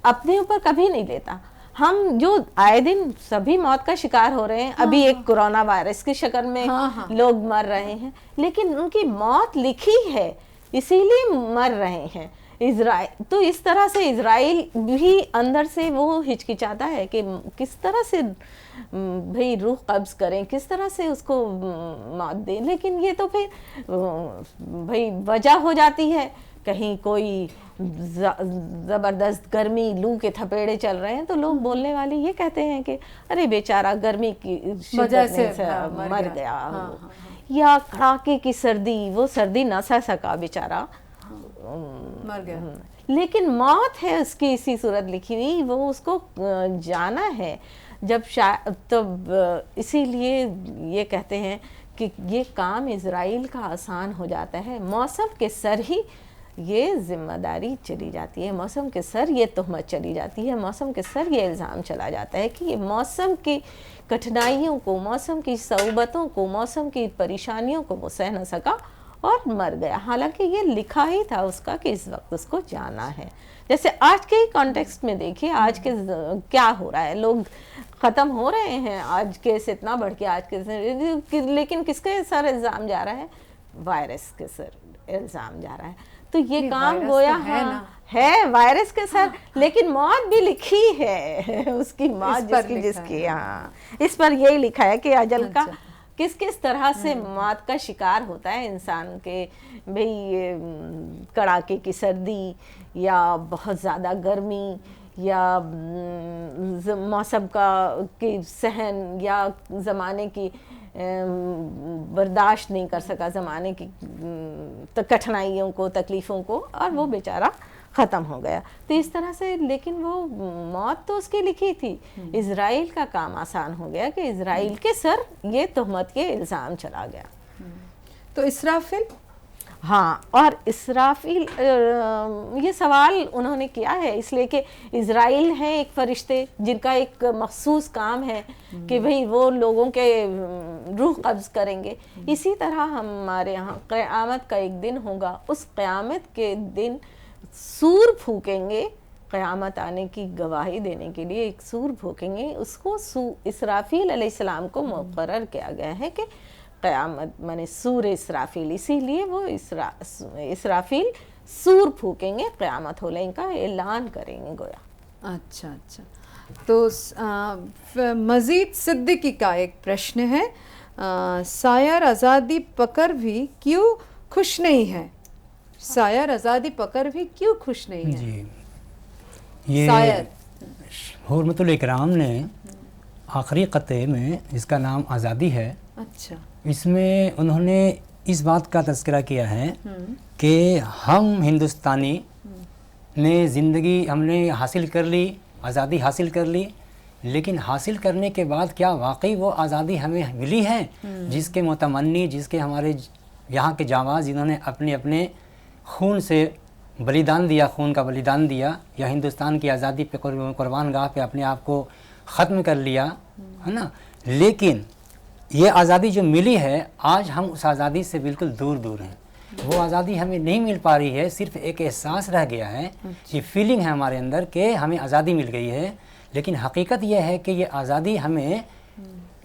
अपने ऊपर कभी नहीं लेता। हम जो आए दिन सभी मौत का शिकार हो रहे हैं, अभी एक कोरोना वायरस की शक्ल में लोग मर रहे हैं, लेकिन उनकी मौत लिखी है इसीलिए मर रहे हैं। इज़राइल तो इस तरह से इज़राइल भी अंदर से वो हिचकिचाता है कि किस तरह से भाई रूह कब्ज़ करें, किस तरह से उसको मौत दें, लेकिन ये तो फिर भाई वजह हो जाती है। कहीं कोई ज़बरदस्त गर्मी, लू के थपेड़े चल रहे हैं तो लोग बोलने वाले ये कहते हैं कि अरे बेचारा गर्मी की वजह से मर गया, या कड़ाके की सर्दी, वो सर्दी ना सह सका बेचारा, मर गया। लेकिन मौत है उसकी इसी सूरत लिखी हुई, वो उसको जाना है जब तब इसीलिए ये कहते हैं कि ये काम इज़राइल का आसान हो जाता है। मौसम के सर ही ये जिम्मेदारी चली जाती है, मौसम के सर ये तहमत चली जाती है, मौसम के सर ये इल्ज़ाम चला जाता है कि ये मौसम की कठिनाइयों को, मौसम की सऊबतों को, मौसम की परेशानियों को वो सह न सका और मर गया। हालांकि ये लिखा ही था उसका कि इस वक्त उसको जाना है। जैसे आज के ही कॉन्टेक्स्ट में देखिए, आज के क्या हो रहा है, लोग ख़त्म हो रहे हैं, आज केस इतना बढ़ के आज के, लेकिन किसके सर इल्ज़ाम जा रहा है? वायरस के सर इल्ज़ाम जा रहा है। तो ये काम गोया है वायरस के सर, लेकिन मौत भी लिखी है उसकी मौत जिसकी हाँ, इस पर यही लिखा है कि अजल का किस किस तरह से मौत का शिकार होता है इंसान के, भाई कड़ाके की सर्दी या बहुत ज़्यादा गर्मी या मौसम का की सहन या ज़माने की बर्दाश्त नहीं कर सका ज़माने की कठिनाइयों को, तकलीफ़ों को, और वो बेचारा ख़त्म हो गया। तो इस तरह से, लेकिन वो मौत तो उसकी लिखी थी। इज़राइल का काम आसान हो गया कि इज़राइल के सर ये तहमत के इल्ज़ाम चला गया। तो इसराफिल, हाँ, और इसराफिल ये सवाल उन्होंने किया है इसलिए कि इज़राइल हैं एक फरिश्ते जिनका एक मखसूस काम है कि भाई वो लोगों के रूह कब्ज़ करेंगे। इसी तरह हमारे यहाँ क़यामत का एक दिन होगा, उस क़यामत के दिन सूर फूकेंगे, क़यामत आने की गवाही देने के लिए एक सूर फूकेंगे। उसको इसराफिल अलैहिस्सलाम को मुक़र्रर किया गया है कि क़यामत माने सूर इसराफिल, इसीलिए वो इसराफिल सूर फूकेंगे, क़यामत होने का ऐलान करेंगे गोया। अच्छा अच्छा। तो मजीद सिद्दीकी का एक प्रश्न है, शायर आज़ादी पकड़ भी क्यों खुश नहीं है? शायर आज़ादी पकड़ भी क्यों खुश नहीं है? जी, ये शायर हुर्मतुल इकराम ने आखिरी क़त्ते में, जिसका नाम आज़ादी है, अच्छा, इसमें उन्होंने इस बात का तज़किरा किया है कि हम हिंदुस्तानी ने ज़िंदगी हमने हासिल कर ली, आज़ादी हासिल कर ली, लेकिन हासिल करने के बाद क्या वाकई वो आज़ादी हमें मिली है जिसके मुतमन्नी, जिसके हमारे यहाँ के जावाज़ जिन्होंने अपने अपने खून से बलिदान दिया, खून का बलिदान दिया, या हिंदुस्तान की आज़ादी पे कुर्बान गाह पे अपने आप को ख़त्म कर लिया, है ना। लेकिन ये आज़ादी जो मिली है, आज हम उस आज़ादी से बिल्कुल दूर दूर हैं। वो आज़ादी हमें नहीं मिल पा रही है, सिर्फ एक एहसास रह गया है, ये फीलिंग है हमारे अंदर कि हमें आज़ादी मिल गई है, लेकिन हकीकत ये है कि ये आज़ादी हमें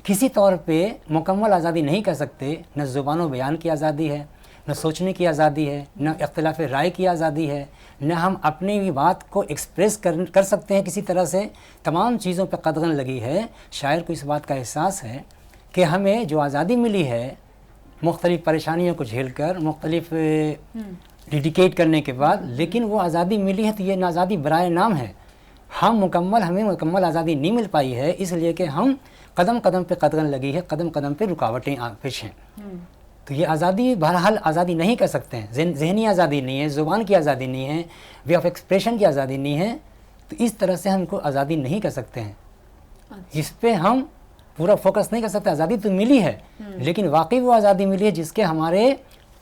किसी तौर पे मुकम्मल आज़ादी नहीं कर सकते। न ज़ुबान बयान की आज़ादी है, न सोचने की आज़ादी है, न इख्तिलाफ़ राय की आज़ादी है, न हम अपनी भी बात को एक्सप्रेस कर सकते हैं किसी तरह से। तमाम चीज़ों पर कदगन लगी है। शायर को इस बात का एहसास है कि हमें जो आज़ादी मिली है, मुख्तलिफ़ परेशानियों को झेल कर, मुख्तलिफ़ डेडिकेट करने के बाद, लेकिन वो आज़ादी मिली है तो ये आज़ादी बराए नाम है। हमें मुकम्मल आज़ादी नहीं मिल पाई है, इसलिए कि हम कदम कदम पे कदगन लगी है, कदम कदम पे रुकावटें पेश हैं। तो ये आज़ादी बहरहाल आज़ादी नहीं कर सकते हैं। ज़हनी आज़ादी नहीं है, ज़ुबान की आज़ादी नहीं है, वे ऑफ एक्सप्रेशन की आज़ादी नहीं है। तो इस तरह से हमको आज़ादी नहीं कर सकते हैं। इस पे हम पूरा फोकस नहीं कर सकते। आज़ादी तो मिली है, लेकिन वाकई वो आज़ादी मिली है जिसके हमारे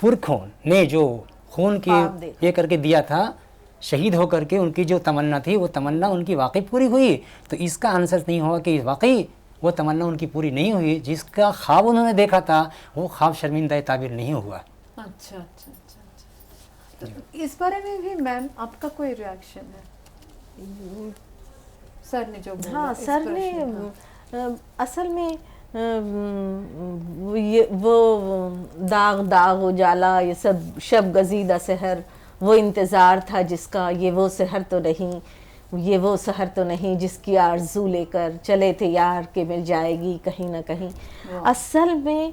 पुरखों ने जो खून की ये करके दिया था, शहीद हो करके उनकी जो तमन्ना थी, वो तमन्ना उनकी वाकई पूरी हुई। तो इसका आंसर नहीं हुआ कि वाकई वो तमन्ना उनकी पूरी नहीं हुई, जिसका ख्वाब उन्होंने देखा था वो ख्वाब शर्मिंदा ताबीर नहीं हुआ। अच्छा अच्छा अच्छा अच्छा। तो इस बारे में भी मैम आपका कोई रिएक्शन है? सर ने जो बोला, हाँ, इस सर प्रश्न ने का। असल में वो दाग दाग उजाला, ये सब शब गजीदा सहर, वो इंतज़ार था जिसका, ये वो सहर तो नहीं, ये वो सहर तो नहीं जिसकी आरज़ू लेकर चले थे यार के मिल जाएगी कहीं ना कहीं। असल में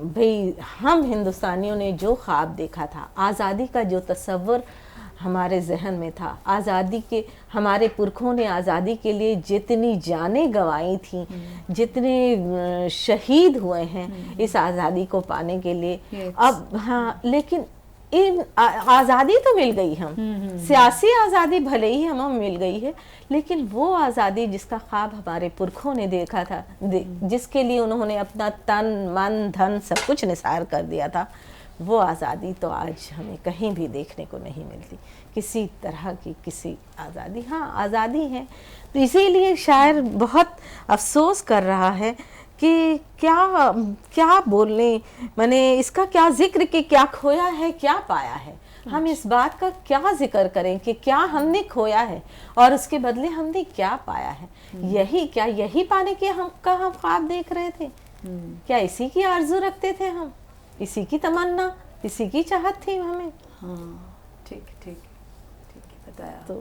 भाई हम हिंदुस्तानियों ने जो ख्वाब देखा था, आज़ादी का जो तसव्वुर हमारे जहन में था, आज़ादी के, हमारे पुरखों ने आज़ादी के लिए जितनी जानें गंवाई थी, जितने शहीद हुए हैं इस आज़ादी को पाने के लिए। अब हाँ, लेकिन इन आज़ादी तो मिल गई, हम सियासी आज़ादी भले ही हमें मिल गई है, लेकिन वो आज़ादी जिसका ख्वाब हमारे पुरखों ने देखा था, जिसके लिए उन्होंने अपना तन मन धन सब कुछ निसार कर दिया था, वो आज़ादी तो आज हमें कहीं भी देखने को नहीं मिलती, किसी तरह की किसी आज़ादी। हाँ, आज़ादी है, तो इसीलिए शायर बहुत अफसोस कर रहा है कि क्या बोलने, मैंने इसका क्या जिक्र कि क्या खोया है क्या पाया है। हम इस बात का क्या जिक्र करें कि क्या हमने खोया है और उसके बदले हमने क्या पाया है। यही पाने के हम ख्वाब देख रहे थे? क्या इसी की आरज़ू रखते थे हम? इसी की तमन्ना, इसी की चाहत थी हमें? हाँ, ठीक ठीक ठीक बताया।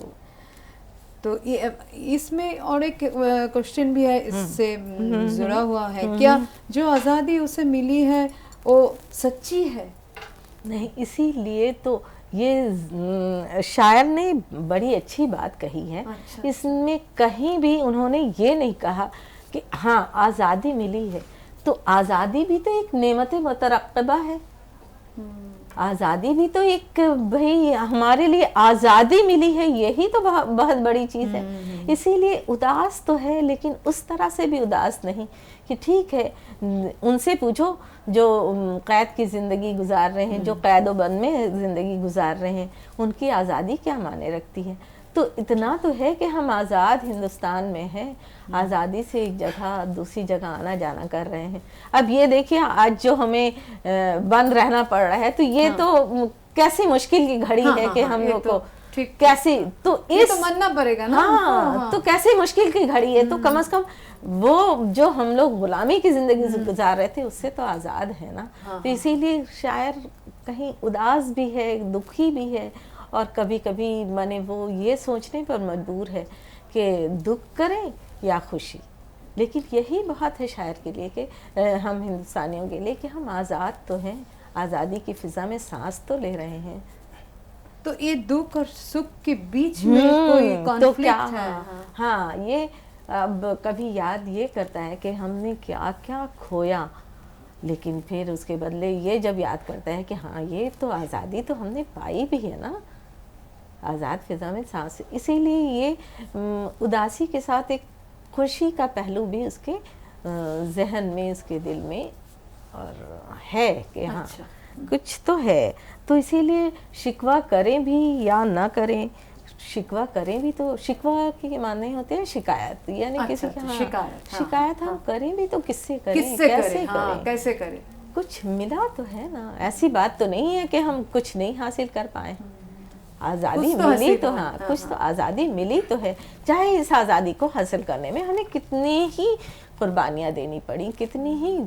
तो ये इसमें और एक क्वेश्चन भी है इससे जुड़ा हुआ है, क्या जो आज़ादी उसे मिली है वो सच्ची है? नहीं, इसीलिए तो ये शायर ने बड़ी अच्छी बात कही है। अच्छा। इसमें कहीं भी उन्होंने ये नहीं कहा कि हाँ आज़ादी मिली है, तो आज़ादी भी तो एक नेमत मुतरक्किबा है। आज़ादी भी तो एक, भाई हमारे लिए आज़ादी मिली है, यही तो बहुत बड़ी चीज़ है। इसीलिए उदास तो है, लेकिन उस तरह से भी उदास नहीं कि ठीक है, उनसे पूछो जो कैद की ज़िंदगी गुजार रहे हैं, जो कैद व बंद में ज़िंदगी गुजार रहे हैं, उनकी आज़ादी क्या माने रखती है। तो इतना तो है कि हम आज़ाद हिंदुस्तान में हैं, आज़ादी से एक जगह दूसरी जगह आना जाना कर रहे हैं। अब ये देखिए, आज जो हमें बंद रहना पड़ रहा है, तो ये तो कैसी मुश्किल की घड़ी है कि हम लोग को कैसे, तो इस तो मानना पड़ेगा ना। हाँ, तो कैसी मुश्किल की घड़ी है, तो कम से कम वो जो हम लोग गुलामी की जिंदगी गुजार रहे थे उससे तो आज़ाद है ना। तो इसीलिए शायर कहीं उदास भी है, दुखी भी है, और कभी कभी माने वो ये सोचने पर मजबूर है कि दुख करें या खुशी। लेकिन यही बहुत है शायर के लिए कि हम हिंदुस्तानियों के लिए कि हम आज़ाद तो हैं, आज़ादी की फ़िज़ा में सांस तो ले रहे हैं। तो ये दुख और सुख के बीच में कोई तो कॉन्फ्लिक्ट क्या, है? हाँ, ये अब कभी याद ये करता है कि हमने क्या क्या खोया, लेकिन फिर उसके बदले ये जब याद करता है कि हाँ ये तो आज़ादी तो हमने पाई भी है ना, आज़ाद फ़िज़ा में सांस। इसीलिए ये उदासी के साथ एक खुशी का पहलू भी उसके जहन में, उसके दिल में और है कि हाँ कुछ तो है। तो इसीलिए शिकवा करें भी या ना करें, शिकवा करें भी तो शिकवा के माने होते हैं शिकायत, यानी किसी के, हाँ, शिकायत हम करें भी तो किससे करें, कैसे करें, कैसे करें? कुछ मिला तो है ना, ऐसी बात तो नहीं है कि हम कुछ नहीं हासिल कर पाए। आज़ादी मिली तो हाँ, कुछ तो आज़ादी मिली तो है। चाहे इस आज़ादी को हासिल करने में हमें कितनी ही कुर्बानियाँ देनी पड़ी, कितनी ही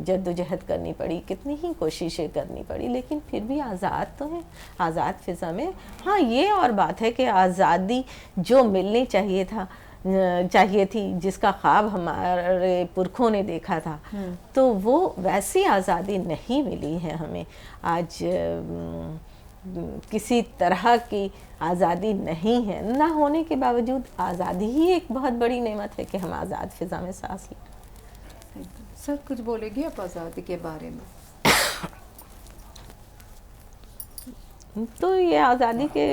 जद्दोजहद करनी पड़ी, कितनी ही कोशिशें करनी पड़ी, लेकिन फिर भी आज़ाद तो है, आज़ाद फ़िज़ा में। हाँ, ये और बात है कि आज़ादी जो मिलनी चाहिए थी, जिसका ख्वाब हमारे पुरखों ने देखा था, तो वो वैसी आज़ादी नहीं मिली है हमें। आज किसी तरह की आज़ादी नहीं है, ना होने के बावजूद आज़ादी ही एक बहुत बड़ी नेमत है कि हम आज़ाद फ़िज़ा में सांस लें। सर कुछ बोलेगी आप आज़ादी के बारे में? तो ये आज़ादी के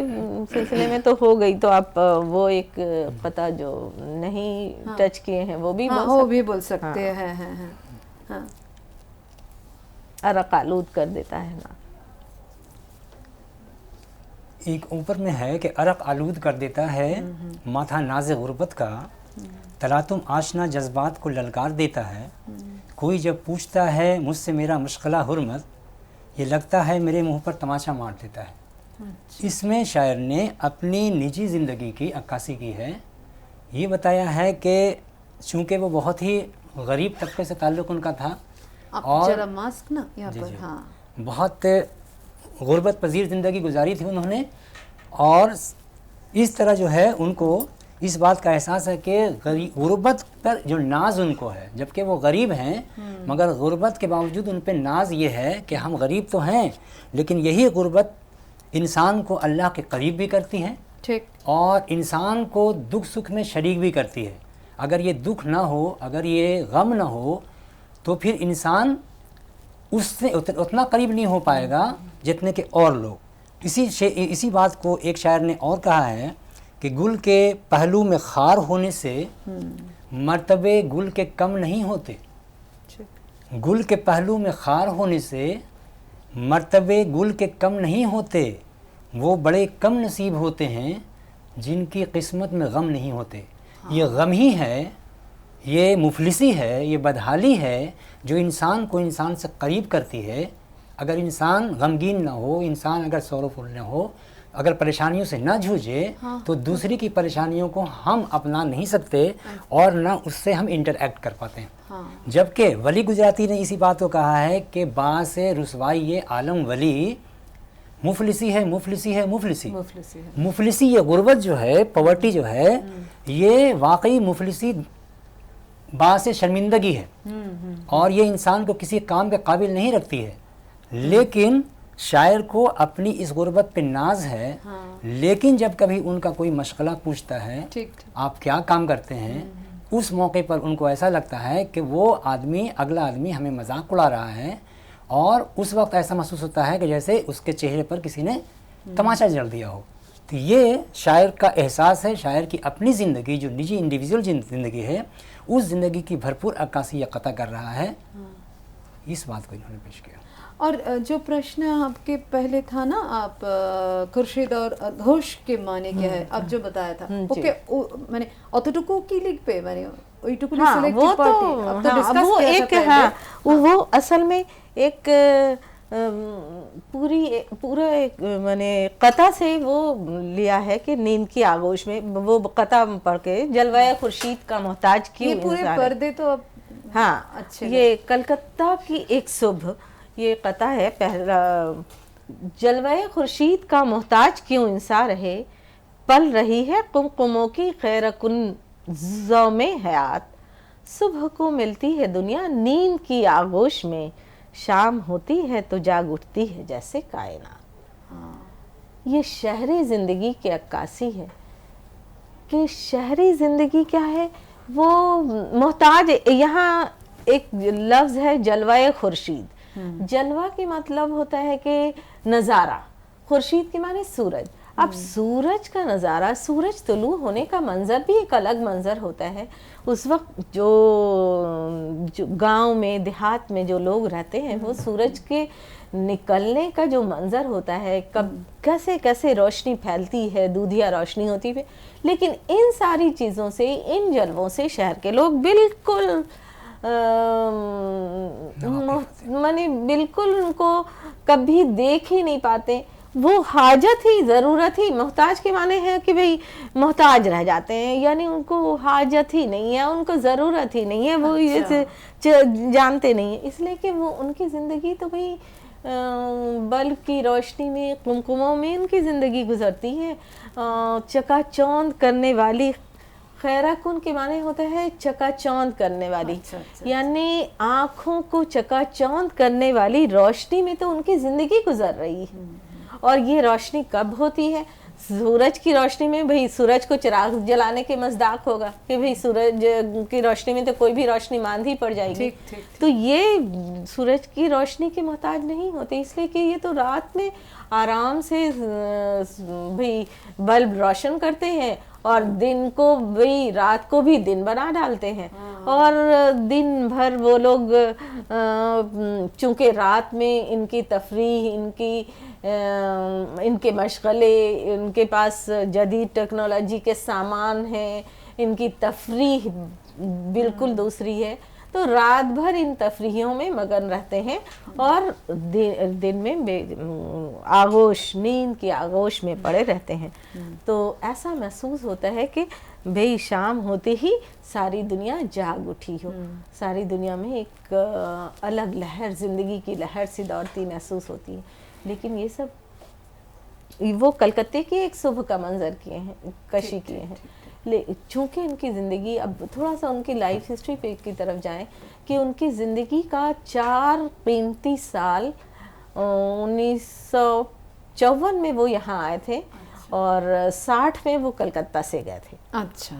सिलसिले में तो हो गई, तो आप वो एक पता जो नहीं टच किए हैं वो भी बोल सकते हैं। हाँ। अरक़ आलूद कर देता है ना, एक ऊपर में है कि अरक़ आलूद कर देता है माथा नाज़े गुर्बत का, तलातुम आशना जज्बात को ललकार देता है। कोई जब पूछता है मुझसे मेरा मुश्किला हुर्मत, ये लगता है मेरे मुंह पर तमाचा मार देता है। इसमें शायर ने अपनी निजी ज़िंदगी की अक्कासी की है। ये बताया है कि चूँकि वो बहुत ही गरीब तबके से ताल्लुक़ उनका था और जरा मास्क ना यहाँ पर, हाँ, बहुत गुर्बत पजीर ज़िंदगी गुजारी थी उन्होंने, और इस तरह जो है उनको इस बात का एहसास है कि गुर्बत पर जो नाज उनको है, जबकि वो गरीब हैं मगर गुर्बत के बावजूद उन पर नाज ये है कि हम गरीब तो हैं, लेकिन यही गुर्बत इंसान को अल्लाह के करीब भी करती है, ठीक, और इंसान को दुख सुख में शरीक भी करती है। अगर ये दुख ना हो, अगर ये गम ना हो, तो फिर इंसान उससे उतना करीब नहीं हो पाएगा जितने के और लोग। इसी बात को एक शायर ने और कहा है कि गुल के पहलू में खार होने से मर्तबे गुल के कम नहीं होते। गुल के पहलू में खार होने से मर्तबे गुल के कम नहीं होते, वो बड़े कम नसीब होते हैं जिनकी किस्मत में गम नहीं होते। ये गम ही है, ये मुफलिसी है, ये बदहाली है जो इंसान को इंसान से करीब करती है। अगर इंसान गमगीन ना हो, इंसान अगर सौरफुल ना हो, अगर परेशानियों से ना जूझे, तो दूसरी की परेशानियों को हम अपना नहीं सकते और ना उससे हम इंटरैक्ट कर पाते हैं। जबकि वली गुजराती ने इसी बात को कहा है कि बासे रुसवाई ये आलम वली मुफलिसी है, मुफलिसी है, मुफलिसी ये गुर्बत जो है, पॉवर्टी जो है, ये वाकई मुफलिसी बासे शर्मिंदगी है और ये इंसान को किसी काम के काबिल नहीं रखती है। लेकिन शायर को अपनी इस गुर्बत पे नाज है। लेकिन जब कभी उनका कोई मशगला पूछता है, आप क्या काम करते हैं, उस मौके पर उनको ऐसा लगता है कि वो आदमी, अगला आदमी हमें मजाक उड़ा रहा है, और उस वक्त ऐसा महसूस होता है कि जैसे उसके चेहरे पर किसी ने तमाचा जड़ दिया हो। तो ये शायर का एहसास है, शायर की अपनी ज़िंदगी जो निजी इंडिविजुअल ज़िंदगी है, उस ज़िंदगी की भरपूर अक्कासी या कता कर रहा है। इस बात को इन्होंने पेश किया। और जो प्रश्न आपके पहले था ना, आप खुर्शीद और घोष के माने क्या है, आप जो बताया था, ओके, मैंने অতটুকু কি লিখবে, মানে ওইটুকু সিলেক্টেড পার্টি अब तो डिस्कस वो किया एक, हाँ, वो असल में एक पूरा एक मैंने कता से वो लिया है कि नींद की आगोश में वो कता पढ़ के जलवाए खुर्शीद का मोहताज क्यों, ये पूरे पर्दे तो अब, हाँ, अच्छे ये कलकत्ता की एक सुबह, ये कता है पहला, जलवाए खुर्शीद का मोहताज क्यों इंसान रहे, पल रही है कुमकुमों की खैर कुंजों में हयात, सुबह को मिलती है दुनिया नींद की आगोश में, शाम होती है तो जाग उठती है जैसे कायनात। ये शहरी जिंदगी की अक्कासी है कि शहरी जिंदगी क्या है, वो मोहताज, यहाँ एक लफ्ज है जलवाए खुर्शीद। जलवा के मतलब होता है कि नज़ारा, खुर्शीद के माने सूरज। अब सूरज का नज़ारा, सूरज तुलू होने का मंजर भी एक अलग मंजर होता है। उस वक्त जो गांव में देहात में जो लोग रहते हैं वो सूरज के निकलने का जो मंजर होता है, कब कैसे कैसे रोशनी फैलती है, दूधिया रोशनी होती है। लेकिन इन सारी चीज़ों से, इन जलवों से शहर के लोग बिल्कुल माने बिल्कुल उनको कभी देख ही नहीं पाते। वो हाजत ही, ज़रूरत ही, मोहताज के माने है कि भाई मोहताज रह जाते हैं, यानी उनको हाजत ही नहीं है, उनको ज़रूरत ही नहीं है, वो ये जानते नहीं है। इसलिए कि वो उनकी ज़िंदगी तो भाई बल्ब की रोशनी में, कुमकुमों में उनकी ज़िंदगी गुजरती है। चकाचौंध करने वाली, खैराकुन के माने होता है चकाचौंध करने वाली, यानी आँखों को चकाचौंध करने वाली रोशनी में तो उनकी ज़िंदगी गुजर रही है। और ये रोशनी कब होती है? सूरज की रोशनी में। भाई सूरज को चिराग जलाने के मज़दाक होगा कि भाई सूरज की रोशनी में तो कोई भी रोशनी मांद ही पड़ जाएगी। ठीक। तो ये सूरज की रोशनी के मोहताज नहीं होते, इसलिए कि ये तो रात में आराम से भाई बल्ब रोशन करते हैं और दिन को भी, रात को भी दिन बना डालते हैं। और दिन भर वो लोग चूँकि रात में इनकी तफरीह, इनके मशगले, इनके पास जदीद टेक्नोलॉजी के सामान हैं, इनकी तफरीह बिल्कुल दूसरी है, तो रात भर इन तफरीहों में मगन रहते हैं और दिन में आगोश, नींद की आगोश में पड़े रहते हैं। तो ऐसा महसूस होता है कि भाई शाम होते ही सारी दुनिया जाग उठी हो, सारी दुनिया में एक अलग लहर, ज़िंदगी की लहर सी दौड़ती महसूस होती है। लेकिन ये सब वो कलकत्ते की एक सुबह का मंजर किए हैं, कशी किए हैं। चूँकि उनकी ज़िंदगी, अब थोड़ा सा उनकी लाइफ हिस्ट्री पे की तरफ जाएं कि उनकी ज़िंदगी का 4 कीमती साल 1954 में वो यहाँ आए थे और 60 में वो कलकत्ता से गए थे। अच्छा।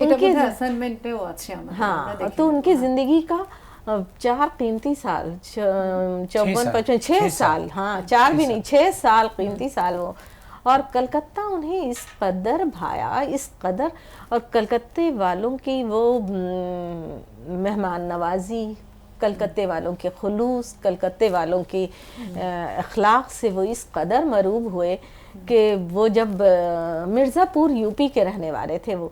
उनके असाइनमेंट पे वो अच्छे। हाँ, तो उनकी ज़िंदगी का 4 कीमती साल, 54, 55, 6 साल, हाँ 4 भी नहीं, 6 साल कीमती साल वो। और कलकत्ता उन्हें इस कदर भाया, इस कदर, और कलकत्ते वालों की वो मेहमान नवाजी, कलकत्ते वालों के खुलूस, कलकत्ते वालों की अखलाक से वो इस कदर मरूब हुए कि वो जब मिर्ज़ापुर यूपी के रहने वाले थे, वो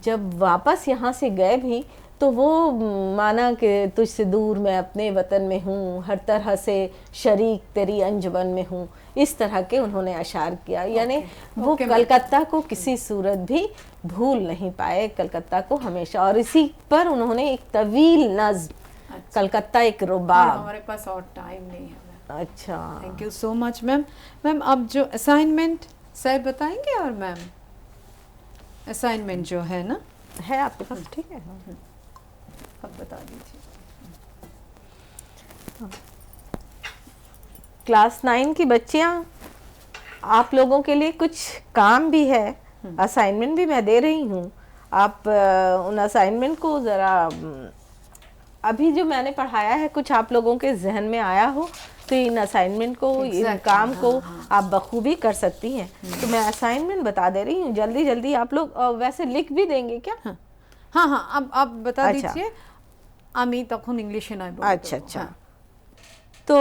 जब वापस यहाँ से गए भी तो वो माना कि तुझसे दूर मैं अपने वतन में हूँ, हर तरह से शरीक तेरी अंजुमन में हूँ, इस तरह के उन्होंने अशार किया। यानी वो कलकत्ता को किसी सूरत भी भूल नहीं पाए, कलकत्ता को हमेशा। और इसी पर उन्होंने एक तवील नज़्म, कलकत्ता एक रुबाब। हमारे पास और टाइम नहीं है। अच्छा, thank you so much ma'am. Ma'am अब जो असाइनमेंट सर बताएंगे, और मैम असाइनमेंट जो है ना, है आपके पास? ठीक है, अब बता दीजिए। क्लास 9 की बच्चियां, आप लोगों के लिए कुछ काम भी है, असाइनमेंट भी मैं दे रही हूँ। आप उन असाइनमेंट को ज़रा, अभी जो मैंने पढ़ाया है कुछ आप लोगों के जहन में आया हो तो इन असाइनमेंट को, इन काम को आप बखूबी कर सकती हैं। तो मैं असाइनमेंट बता दे रही हूँ, जल्दी जल्दी आप लोग वैसे लिख भी देंगे क्या? हाँ, अब आप बता दीजिए। আমি তখন इंग्लिश নয় বলবো। अच्छा। तो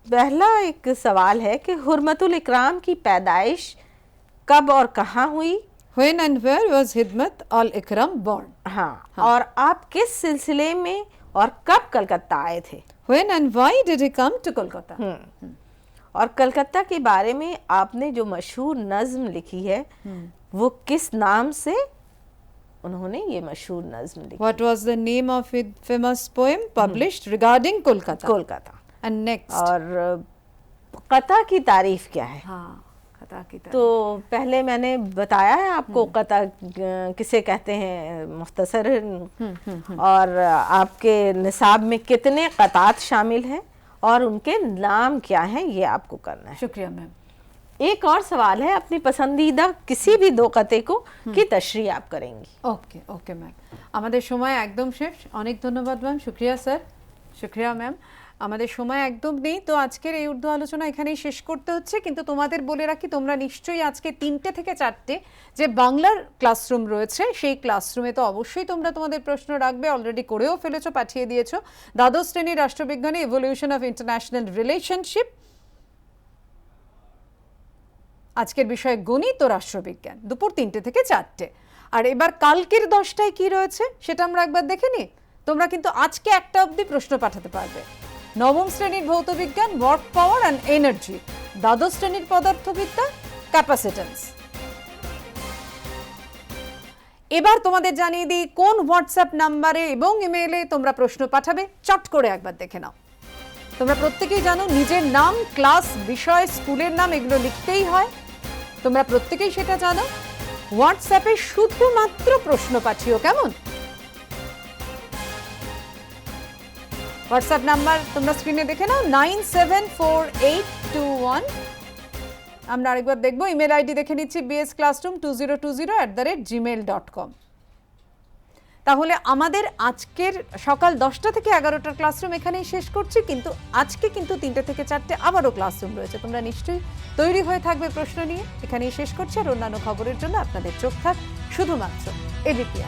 पहला एक सवाल है कि हुर्मतुल इकराम की पैदाइश कब और कहाँ हुई? When and where was हिदमत Al Ikram born? हाँ, और आप किस सिलसिले में और कब कलकत्ता आए थे? When and why did he come to Kolkata? और कलकत्ता के बारे में आपने जो मशहूर नज़्म लिखी है वो किस नाम से उन्होंने ये मशहूर नज़्म लिखी? What was the name of his famous poem published regarding Kolkata? Kolkata. And next? और कता की तारीफ क्या है? हाँ, कता की तरह। तो पहले मैंने बताया है आपको कता किसे कहते हैं मुख्तसर, और आपके निसाब में कितने कतात शामिल हैं और उनके नाम क्या हैं, ये आपको करना है। शुक्रिया मैम। एक और सवाल है, अपनी पसंदीदा किसी भी दो कते को की तशरीह आप करेंगी। ওকে ওকে ম্যাম, আমাদের সময় একদম শেষ। অনেক ধন্যবাদ ম্যাম, শুক্রিয়া স্যার, শুক্রিয়া ম্যাম। আমাদের সময় একদম নেই, তো আজকের এই উর্দু আলোচনা এখানেই শেষ করতে হচ্ছে। কিন্তু তোমাদের বলে রাখি, তোমরা নিশ্চয়ই আজকে 3টে থেকে 4টে যে বাংলার ক্লাসরুম রয়েছে সেই ক্লাসরুমে তো অবশ্যই তোমরা তোমাদের প্রশ্ন রাখবে, অলরেডি করেও ফেলেছো, পাঠিয়ে দিয়েছো। দ্বাদশ শ্রেণীর রাষ্ট্রবিজ্ঞানে ইভলিউশন অফ ইন্টারন্যাশনাল রিলেশনশিপ, আজকের বিষয় গণিত ও রাষ্ট্রবিজ্ঞান, দুপুর 3টে থেকে 4টে। আর এবার কালকের 10টায় কি রয়েছে সেটা আমরা একবার দেখে নিই। তোমরা কিন্তু আজকে 1টা অবধি প্রশ্ন পাঠাতে পারবে। নবম শ্রেণীর ভৌতবিজ্ঞান ওয়ার্ক পাওয়ার অ্যান্ড এনার্জি, দ্বাদশ শ্রেণীর পদার্থবিদ্যা ক্যাপাসিট্যান্স। এবার তোমাদের জানিয়ে দিই কোন হোয়াটসঅ্যাপ নাম্বারে এবং ইমেইলে তোমরা প্রশ্ন পাঠাবে, চট করে একবার দেখে নাও। তোমরা প্রত্যেকেই জানো নিজের নাম, ক্লাস, বিষয়, স্কুলের নাম এগুলো লিখতেই হয়, তোমরা প্রত্যেকেই সেটা জানো। হোয়াটসঅ্যাপে শুধুমাত্র প্রশ্ন পাঠিও, কেমন? হোয়াটসঅ্যাপ নাম্বার তোমরা স্ক্রিনে দেখে নাও, 974821। আমরা আরেকবার দেখবো, ইমেল আইডি দেখে নিচ্ছি, bsclassroom2020@gmail.com। তাহলে আমাদের আজকের সকাল 10টা থেকে 11টার ক্লাসরুম এখানেই শেষ করছি, কিন্তু আজকে কিন্তু 3টে থেকে 4টে আবারও ক্লাসরুম রয়েছে। তোমরা নিশ্চয়ই তৈরি হয়ে থাকবে প্রশ্ন নিয়ে। এখানেই শেষ করছি, আর অন্যান্য খবরের জন্য আপনাদের চোখ থাক শুধুমাত্র এবিপি।